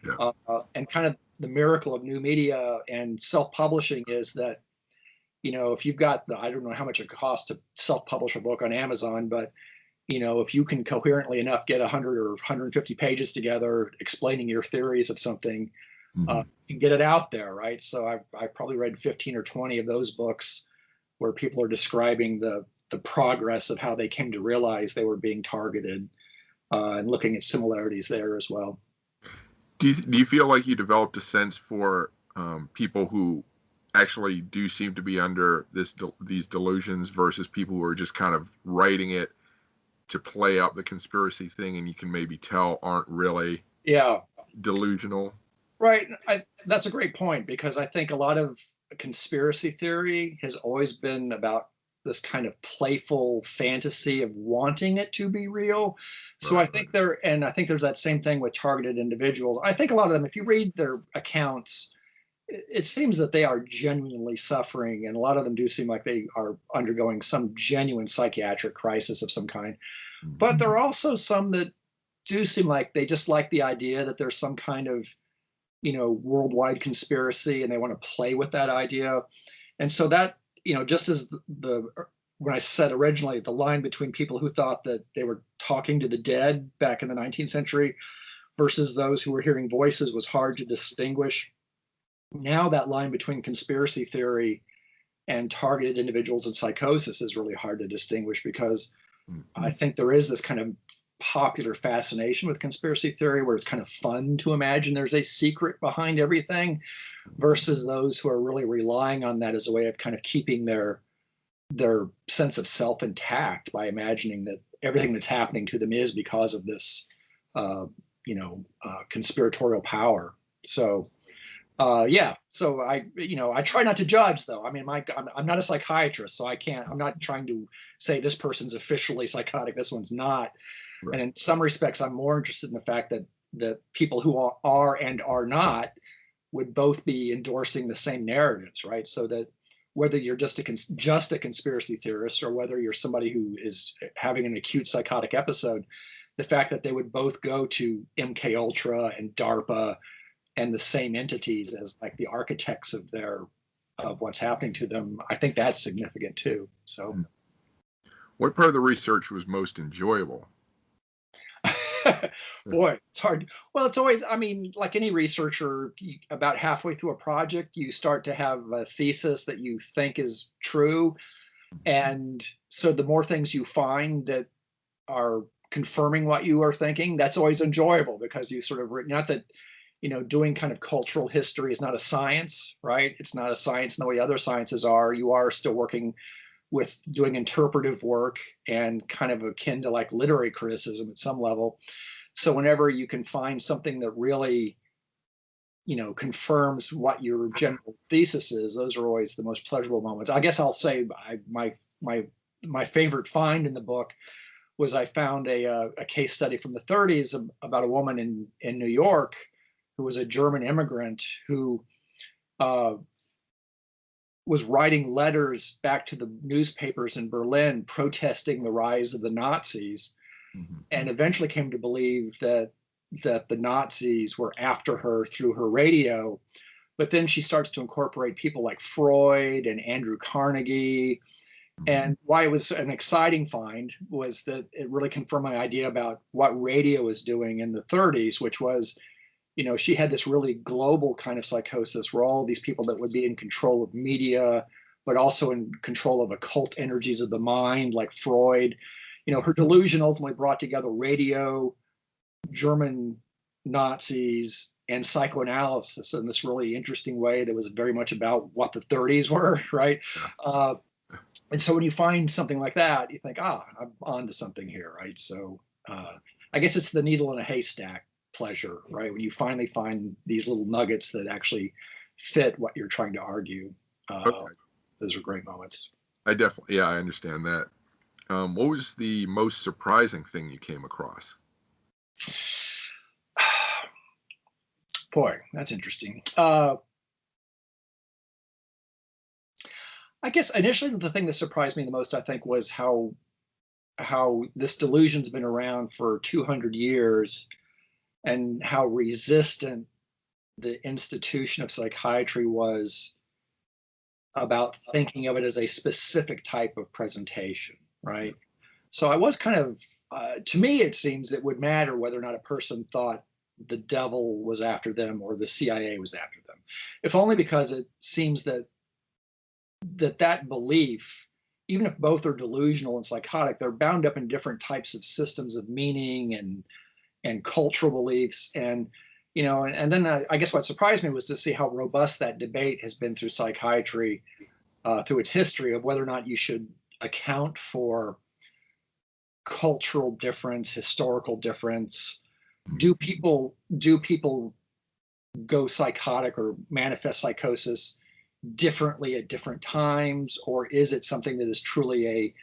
Yeah. And kind of the miracle of new media and self-publishing is that, if you've got I don't know how much it costs to self-publish a book on Amazon, but, if you can coherently enough get 100 or 150 pages together explaining your theories of something, you can get it out there, right? So I've probably read 15 or 20 of those books where people are describing the progress of how they came to realize they were being targeted, and looking at similarities there as well. Do you feel like you developed a sense for people who actually do seem to be under these delusions versus people who are just kind of writing it to play up the conspiracy thing, and you can maybe tell aren't really delusional? Right. That's a great point, because I think a lot of conspiracy theory has always been about this kind of playful fantasy of wanting it to be real. So I think I think there's that same thing with targeted individuals. I think a lot of them, if you read their accounts, it seems that they are genuinely suffering, and a lot of them do seem like they are undergoing some genuine psychiatric crisis of some kind. But there are also some that do seem like they just like the idea that there's some kind of worldwide conspiracy, and they want to play with that idea. And so that, just as when I said originally, the line between people who thought that they were talking to the dead back in the 19th century versus those who were hearing voices was hard to distinguish. Now that line between conspiracy theory and targeted individuals and psychosis is really hard to distinguish, because I think there is this kind of popular fascination with conspiracy theory where it's kind of fun to imagine there's a secret behind everything, versus those who are really relying on that as a way of kind of keeping their sense of self intact by imagining that everything that's happening to them is because of this conspiratorial power. So so I try not to judge, though. I mean, I'm not a psychiatrist, so I'm not trying to say this person's officially psychotic, this one's not. Right. And in some respects, I'm more interested in the fact that people who are and are not would both be endorsing the same narratives, right? So that whether you're just a conspiracy theorist, or whether you're somebody who is having an acute psychotic episode, the fact that they would both go to MK Ultra and DARPA and the same entities as like the architects of what's happening to them, I think that's significant too. So what part of the research was most enjoyable? boy, it's hard. Well, it's always, I mean, like any researcher, about halfway through a project, you start to have a thesis that you think is true. And so the more things you find that are confirming what you are thinking, that's always enjoyable, because you sort of, not that, doing kind of cultural history is not a science, right? It's not a science in the way other sciences are. You are still working with doing interpretive work and kind of akin to like literary criticism at some level. So whenever you can find something that really, confirms what your general thesis is, those are always the most pleasurable moments. I guess I'll say my favorite find in the book was I found a case study from the 30s about a woman in New York who was a German immigrant who was writing letters back to the newspapers in Berlin protesting the rise of the Nazis, and eventually came to believe that the Nazis were after her through her radio. But then she starts to incorporate people like Freud and Andrew Carnegie. And why it was an exciting find was that it really confirmed my idea about what radio was doing in the 30s, which was, she had this really global kind of psychosis where all of these people that would be in control of media, but also in control of occult energies of the mind, like Freud. Her delusion ultimately brought together radio, German Nazis, and psychoanalysis in this really interesting way that was very much about what the 30s were, right? And so when you find something like that, you think, I'm on to something here, right? So I guess it's the needle in a haystack pleasure, right? When you finally find these little nuggets that actually fit what you're trying to argue. Those are great moments. I understand that. What was the most surprising thing you came across? Boy, that's interesting. I guess initially the thing that surprised me the most, I think, was how this delusion's been around for 200 years and how resistant the institution of psychiatry was about thinking of it as a specific type of presentation, right? So I was kind of, to me, it seems it would matter whether or not a person thought the devil was after them or the CIA was after them, if only because it seems that belief, even if both are delusional and psychotic, they're bound up in different types of systems of meaning and cultural beliefs. And, and then I guess what surprised me was to see how robust that debate has been through psychiatry, through its history, of whether or not you should account for cultural difference, historical difference. Do people go psychotic or manifest psychosis differently at different times, or is it something that is truly a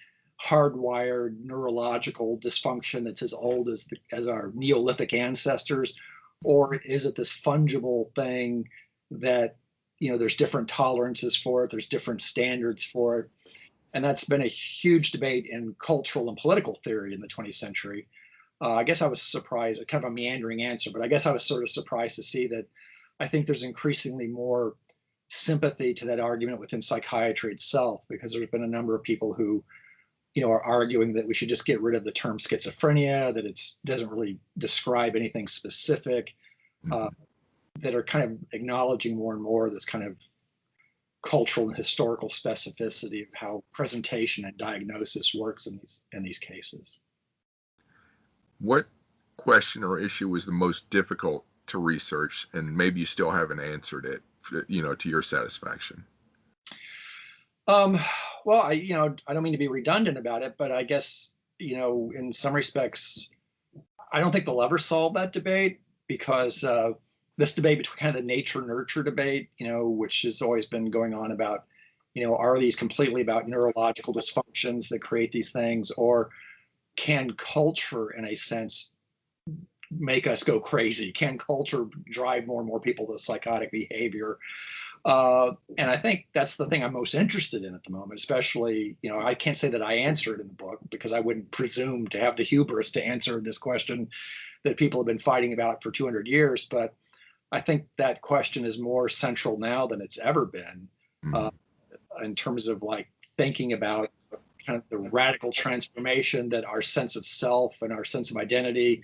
hardwired neurological dysfunction that's as old as our Neolithic ancestors, or is it this fungible thing that there's different tolerances for it, there's different standards for it? And that's been a huge debate in cultural and political theory in the 20th century. I guess I was surprised, kind of a meandering answer, but I guess I was sort of surprised to see that I think there's increasingly more sympathy to that argument within psychiatry itself, because there's been a number of people who, are arguing that we should just get rid of the term schizophrenia, that it doesn't really describe anything specific, that are kind of acknowledging more and more this kind of cultural and historical specificity of how presentation and diagnosis works in these cases. What question or issue was the most difficult to research, and maybe you still haven't answered it, to your satisfaction? Well, I don't mean to be redundant about it, but I guess, in some respects, I don't think they'll ever solve that debate, because this debate between kind of the nature-nurture debate, which has always been going on about, are these completely about neurological dysfunctions that create these things, or can culture, in a sense, make us go crazy? Can culture drive more and more people to psychotic behavior? And I think that's the thing I'm most interested in at the moment, especially, I can't say that I answer it in the book because I wouldn't presume to have the hubris to answer this question that people have been fighting about for 200 years. But I think that question is more central now than it's ever been, in terms of like thinking about kind of the radical transformation that our sense of self and our sense of identity,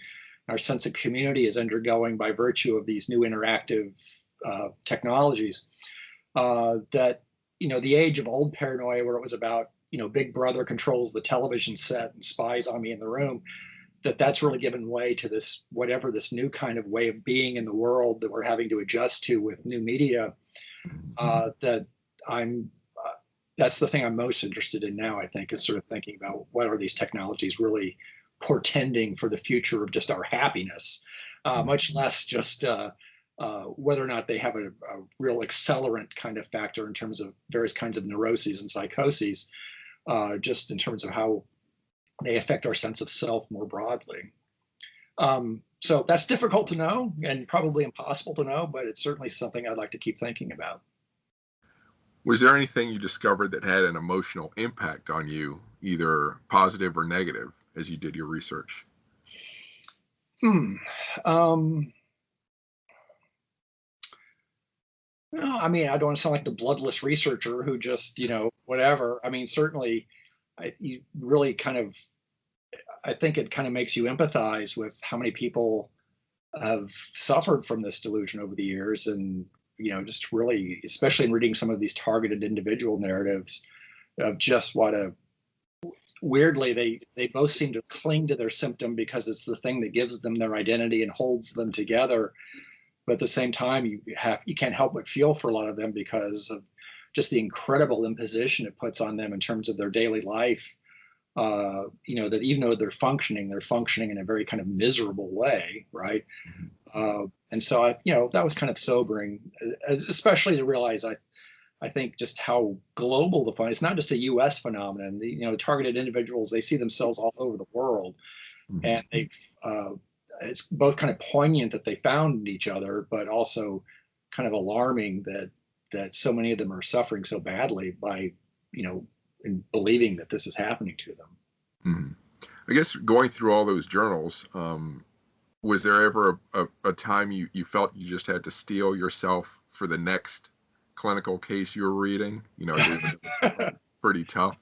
our sense of community is undergoing by virtue of these new interactive technologies. That, the age of old paranoia, where it was about, Big Brother controls the television set and spies on me in the room, that's really given way to this, whatever this new kind of way of being in the world that we're having to adjust to with new media. That's the thing I'm most interested in now, I think, is sort of thinking about what are these technologies really portending for the future of just our happiness, much less just whether or not they have a real accelerant kind of factor in terms of various kinds of neuroses and psychoses, just in terms of how they affect our sense of self more broadly. So that's difficult to know and probably impossible to know, but it's certainly something I'd like to keep thinking about. Was there anything you discovered that had an emotional impact on you, either positive or negative, as you did your research? No, I mean, I don't want to sound like the bloodless researcher who just, whatever. I mean, certainly, you really I think it kind of makes you empathize with how many people have suffered from this delusion over the years, and just really, especially in reading some of these targeted individual narratives of just what weirdly they both seem to cling to their symptom because it's the thing that gives them their identity and holds them together. But at the same time, you can't help but feel for a lot of them because of just the incredible imposition it puts on them in terms of their daily life. That even though they're functioning in a very kind of miserable way, right? And so that was kind of sobering, especially to realize I think just how global the phenomenon. It's not just a U.S. phenomenon. Targeted individuals, they see themselves all over the world, and it's both kind of poignant that they found each other, but also kind of alarming that so many of them are suffering so badly by in believing that this is happening to them. I guess going through all those journals, was there ever a time you felt you just had to steel yourself for the next clinical case you were reading? It was pretty tough.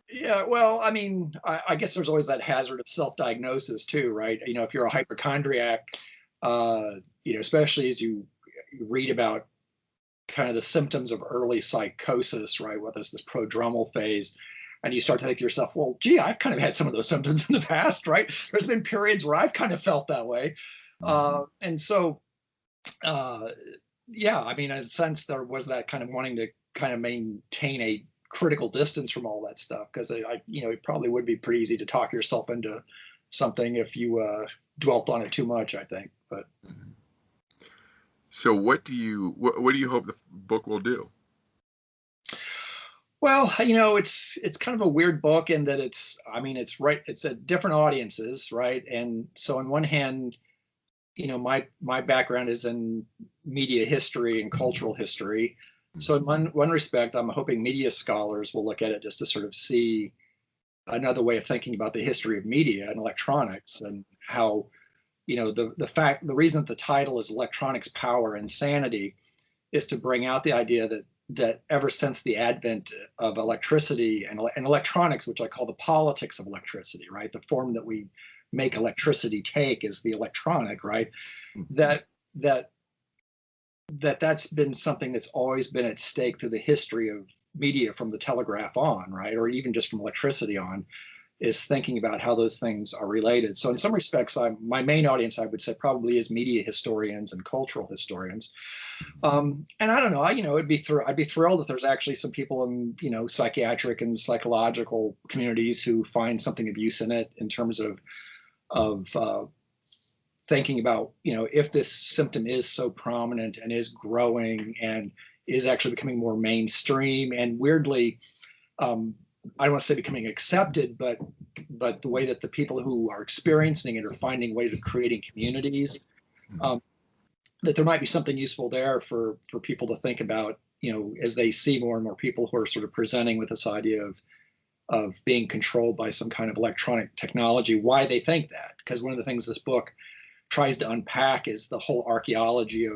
Yeah, well, I mean, I guess there's always that hazard of self-diagnosis too, right? If you're a hypochondriac, especially as you read about kind of the symptoms of early psychosis, right? What is this prodromal phase? And you start to think to yourself, well, gee, I've kind of had some of those symptoms in the past, right? There's been periods where I've kind of felt that way. And so, yeah, I mean, in a sense, there was that kind of wanting to kind of maintain a critical distance from all that stuff, because it probably would be pretty easy to talk yourself into something if you dwelt on it too much, I think. But so what do you hope the book will do? Well, it's kind of a weird book in that it's at different audiences, right? And so on one hand, my background is in media history and cultural history. So in one respect, I'm hoping media scholars will look at it just to sort of see another way of thinking about the history of media and electronics, and how, the reason that the title is Electronics, Power, and Sanity is to bring out the idea that ever since the advent of electricity and electronics, which I call the politics of electricity, right? The form that we make electricity take is the electronic, right? That's been something that's always been at stake through the history of media, from the telegraph on, right? Or even just from electricity on, is thinking about how those things are related. So in some respects, my main audience, I would say, probably is media historians and cultural historians. And I don't know, I'd be thrilled if there's actually some people in, psychiatric and psychological communities who find something of use in it, in terms of thinking about, if this symptom is so prominent and is growing and is actually becoming more mainstream, and weirdly, I don't want to say becoming accepted, but the way that the people who are experiencing it are finding ways of creating communities, that there might be something useful there for people to think about, as they see more and more people who are sort of presenting with this idea of being controlled by some kind of electronic technology, why they think that. Because one of the things this book tries to unpack is the whole archaeology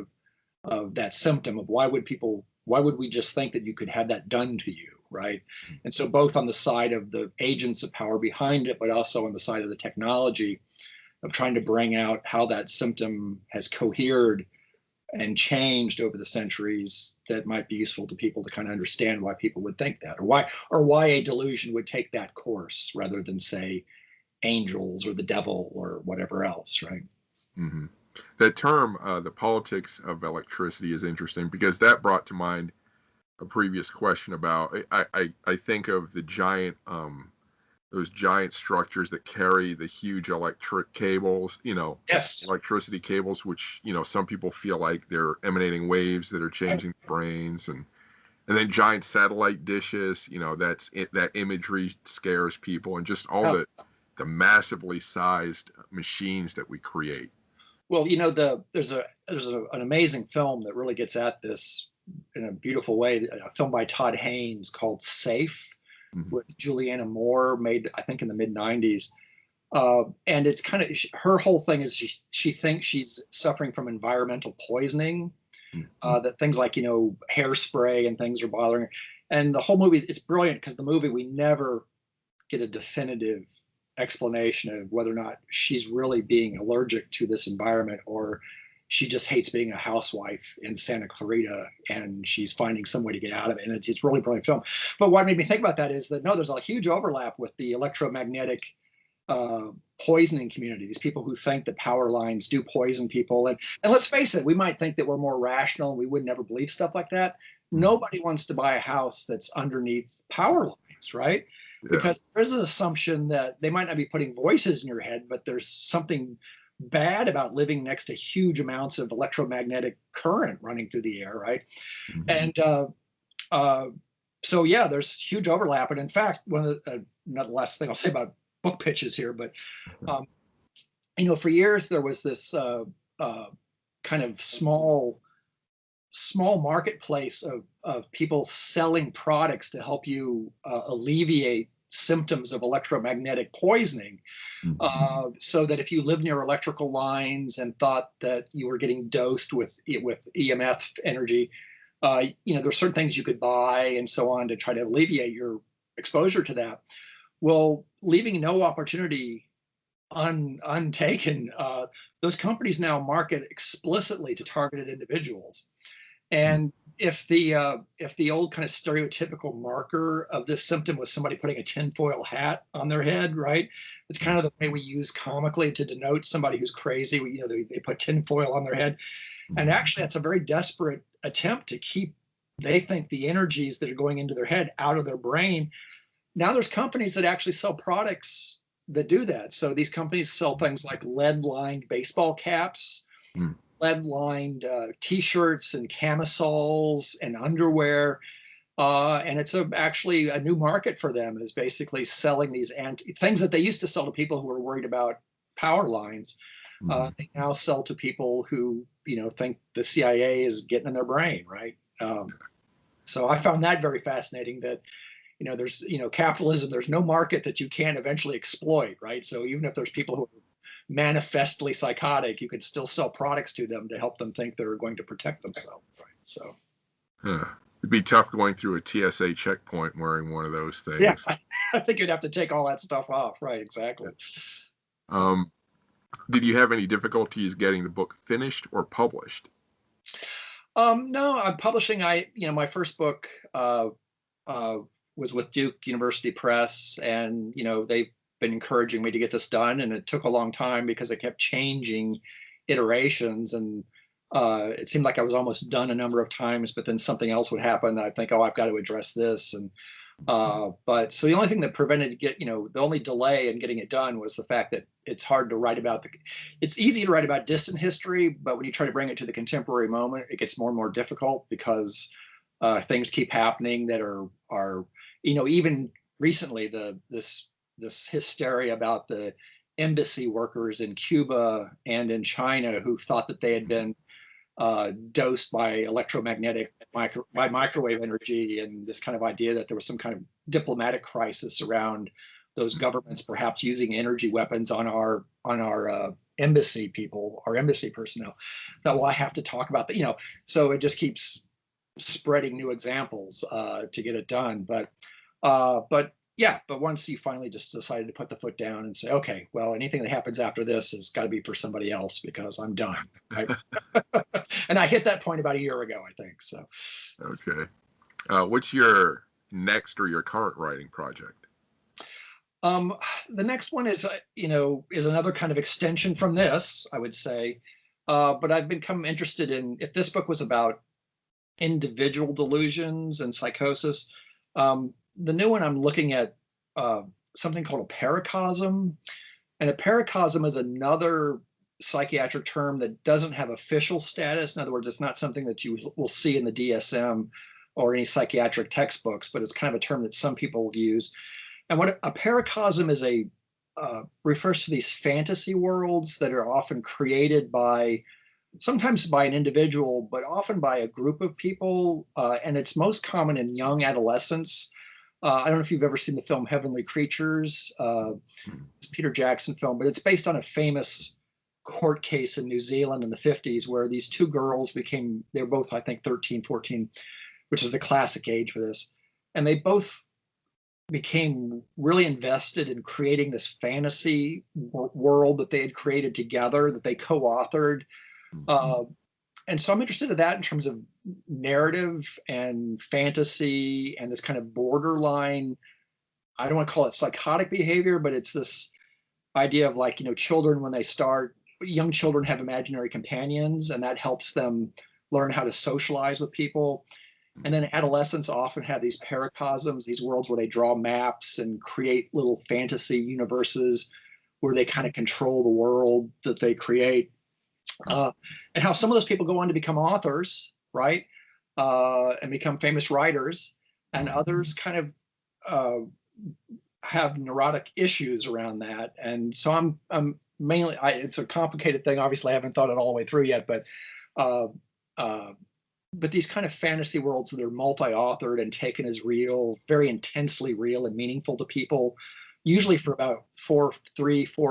of that symptom of why would we just think that you could have that done to you, right? And so both on the side of the agents of power behind it, but also on the side of the technology of trying to bring out how that symptom has cohered and changed over the centuries, that might be useful to people to kind of understand why people would think that, or why a delusion would take that course rather than, say, angels or the devil or whatever else, right? Mm-hmm. That term, the politics of electricity, is interesting because that brought to mind a previous question about, I think of the giant, those giant structures that carry the huge electric cables, Yes. electricity cables, which, some people feel like they're emanating waves that are changing brains, and then giant satellite dishes, that imagery scares people, and just all the massively sized machines that we create. Well, there's an amazing film that really gets at this in a beautiful way, a film by Todd Haynes called Safe, mm-hmm. with Julianne Moore, made, I think, in the mid-90s. And it's kind of, her whole thing is she thinks she's suffering from environmental poisoning, mm-hmm. That things like, hairspray and things are bothering her. And the whole movie, it's brilliant because the movie, we never get a definitive explanation of whether or not she's really being allergic to this environment, or she just hates being a housewife in Santa Clarita and she's finding some way to get out of it. And it's really brilliant film. But what made me think about that is that, no, there's a huge overlap with the electromagnetic poisoning community, these people who think that power lines do poison people. And let's face it, we might think that we're more rational and we would never believe stuff like that. Nobody wants to buy a house that's underneath power lines, right? Yeah. Because there's an assumption that they might not be putting voices in your head, but there's something bad about living next to huge amounts of electromagnetic current running through the air, right? Mm-hmm. And so, yeah, there's huge overlap. And in fact, one of the, not the last thing I'll say about book pitches here, but, for years there was this kind of small marketplace of people selling products to help you alleviate symptoms of electromagnetic poisoning, mm-hmm. So that if you live near electrical lines and thought that you were getting dosed with EMF energy, there's certain things you could buy and so on to try to alleviate your exposure to that. Well, leaving no opportunity untaken, those companies now market explicitly to targeted individuals. And if the old kind of stereotypical marker of this symptom was somebody putting a tinfoil hat on their head, right? It's kind of the way we use comically to denote somebody who's crazy. They put tinfoil on their head. And actually, that's a very desperate attempt to keep, they think, the energies that are going into their head out of their brain. Now there's companies that actually sell products that do that. So these companies sell things like lead-lined baseball caps, lead-lined T-shirts and camisoles and underwear. And it's actually a new market for them, is basically selling these things that they used to sell to people who were worried about power lines. They now sell to people who, think the CIA is getting in their brain, right? So I found that very fascinating, that, there's, capitalism, there's no market that you can't eventually exploit, right? So even if there's people who are manifestly psychotic, you could still sell products to them to help them think they're going to protect themselves, right? So it'd be tough going through a TSA checkpoint wearing one of those things. Yeah, I think you'd have to take all that stuff off, right? Exactly. Did you have any difficulties getting the book finished or published? No, I'm publishing. My first book was with Duke University Press, and they've been encouraging me to get this done, and it took a long time because it kept changing iterations, and it seemed like I was almost done a number of times, but then something else would happen. I'd think, I've got to address this, and but so the only thing that prevented the only delay in getting it done was the fact that it's hard to write about it's easy to write about distant history, but when you try to bring it to the contemporary moment, it gets more and more difficult because things keep happening that are even recently, this hysteria about the embassy workers in Cuba and in China who thought that they had been dosed by electromagnetic by microwave energy, and this kind of idea that there was some kind of diplomatic crisis around those governments perhaps using energy weapons on our embassy people, our embassy personnel. That, well, I have to talk about that, you know. So it just keeps spreading new examples to get it done. But yeah, but once you finally just decided to put the foot down and say, okay, well, anything that happens after this has got to be for somebody else because I'm done. Right? And I hit that point about a year ago, I think. So. Okay. What's your next or your current writing project? The next one is, is another kind of extension from this, I would say. But I've become interested in, if this book was about individual delusions and psychosis, the new one I'm looking at something called a paracosm. And a paracosm is another psychiatric term that doesn't have official status. In other words, it's not something that you will see in the DSM or any psychiatric textbooks, but it's kind of a term that some people use. And what a paracosm is refers to these fantasy worlds that are often created by, sometimes by an individual, but often by a group of people. And it's most common in young adolescents. I don't know if you've ever seen the film Heavenly Creatures. It's a Peter Jackson film, but it's based on a famous court case in New Zealand in the 50s where these two girls they're both, I think, 13, 14, which is the classic age for this. And they both became really invested in creating this fantasy world that they had created together, that they co-authored. And so I'm interested in that in terms of narrative and fantasy and this kind of borderline, I don't want to call it psychotic behavior, but it's this idea of like, children, when they start, young children have imaginary companions, and that helps them learn how to socialize with people. And then adolescents often have these paracosms, these worlds where they draw maps and create little fantasy universes where they kind of control the world that they create. And how some of those people go on to become authors, right? And become famous writers, and others kind of have neurotic issues around that. And so I'm mainly, it's a complicated thing. Obviously, I haven't thought it all the way through yet, but these kind of fantasy worlds that are multi-authored and taken as real, very intensely real and meaningful to people, usually for about 4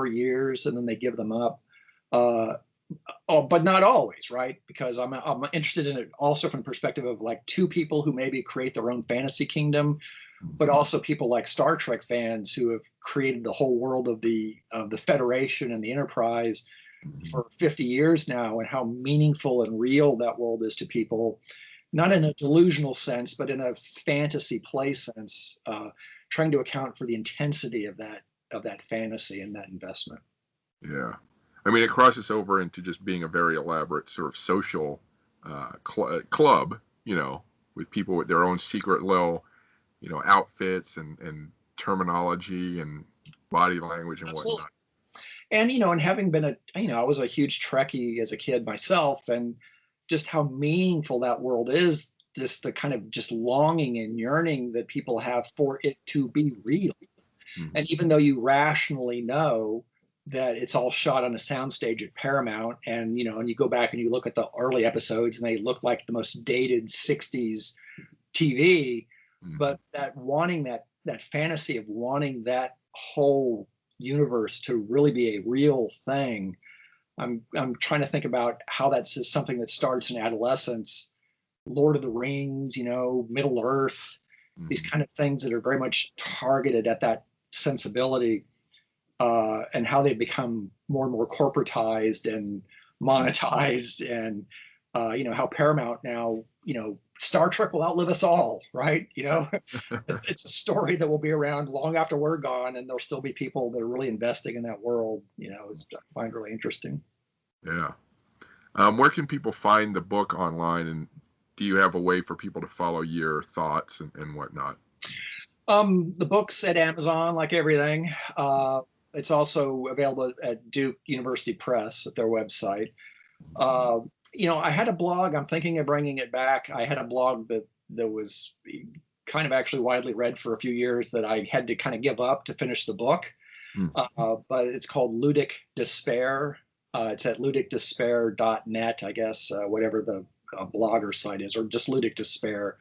years, and then they give them up. But not always, right? Because I'm interested in it also from the perspective of like two people who maybe create their own fantasy kingdom, but also people like Star Trek fans who have created the whole world of the Federation and the Enterprise for 50 years now, and how meaningful and real that world is to people, not in a delusional sense, but in a fantasy play sense, trying to account for the intensity of that fantasy and that investment. Yeah. I mean, it crosses over into just being a very elaborate sort of social club, with people with their own secret little, outfits and terminology and body language and Absolutely. whatnot. And, and having been I was a huge Trekkie as a kid myself, and just how meaningful that world is, the kind of just longing and yearning that people have for it to be real. Mm-hmm. And even though you rationally know that it's all shot on a soundstage at Paramount, and and you go back and you look at the early episodes and they look like the most dated 60s TV, but that wanting that fantasy of wanting that whole universe to really be a real thing, I'm trying to think about how that's something that starts in adolescence, Lord of the Rings, Middle Earth, these kind of things that are very much targeted at that sensibility. And how they become more and more corporatized and monetized, and how Paramount now, Star Trek will outlive us all, right? It's a story that will be around long after we're gone, and there'll still be people that are really investing in that world. I find really interesting. Yeah. Where can people find the book online, and do you have a way for people to follow your thoughts and whatnot? The book's at Amazon, like everything. It's also available at Duke University Press at their website. I had a blog. I'm thinking of bringing it back. I had a blog that was kind of actually widely read for a few years that I had to kind of give up to finish the book. But it's called Ludic Despair. It's at ludicdespair.net, I guess, whatever the blogger site is, or just Ludic Despair.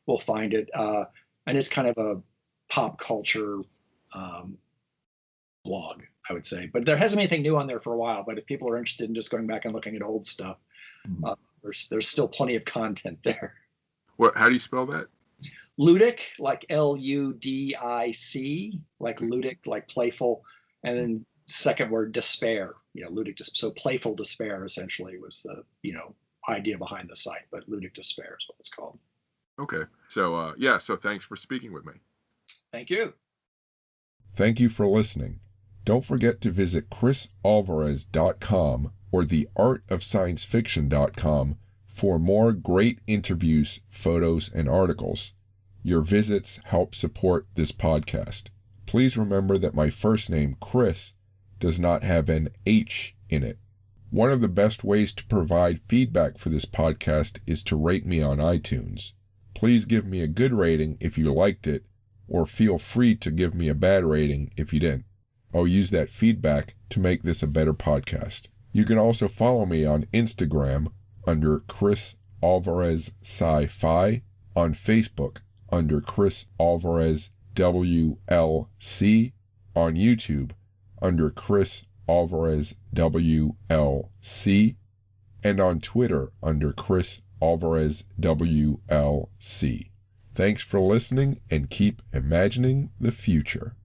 We'll find it. And it's kind of a pop culture blog, I would say. But there hasn't been anything new on there for a while. But if people are interested in just going back and looking at old stuff, there's still plenty of content there. How do you spell that? Ludic, like Ludic, like ludic, like playful, and then second word despair. Ludic. So playful despair essentially was the idea behind the site. But Ludic Despair is what it's called. Okay. So so thanks for speaking with me. Thank you. Thank you for listening. Don't forget to visit chrisalvarez.com or theartofsciencefiction.com for more great interviews, photos, and articles. Your visits help support this podcast. Please remember that my first name, Chris, does not have an H in it. One of the best ways to provide feedback for this podcast is to rate me on iTunes. Please give me a good rating if you liked it, or feel free to give me a bad rating if you didn't. I'll use that feedback to make this a better podcast. You can also follow me on Instagram under Chris Alvarez Sci-Fi, on Facebook under Chris Alvarez WLC, on YouTube under Chris Alvarez WLC, and on Twitter under Chris Alvarez WLC. Thanks for listening and keep imagining the future.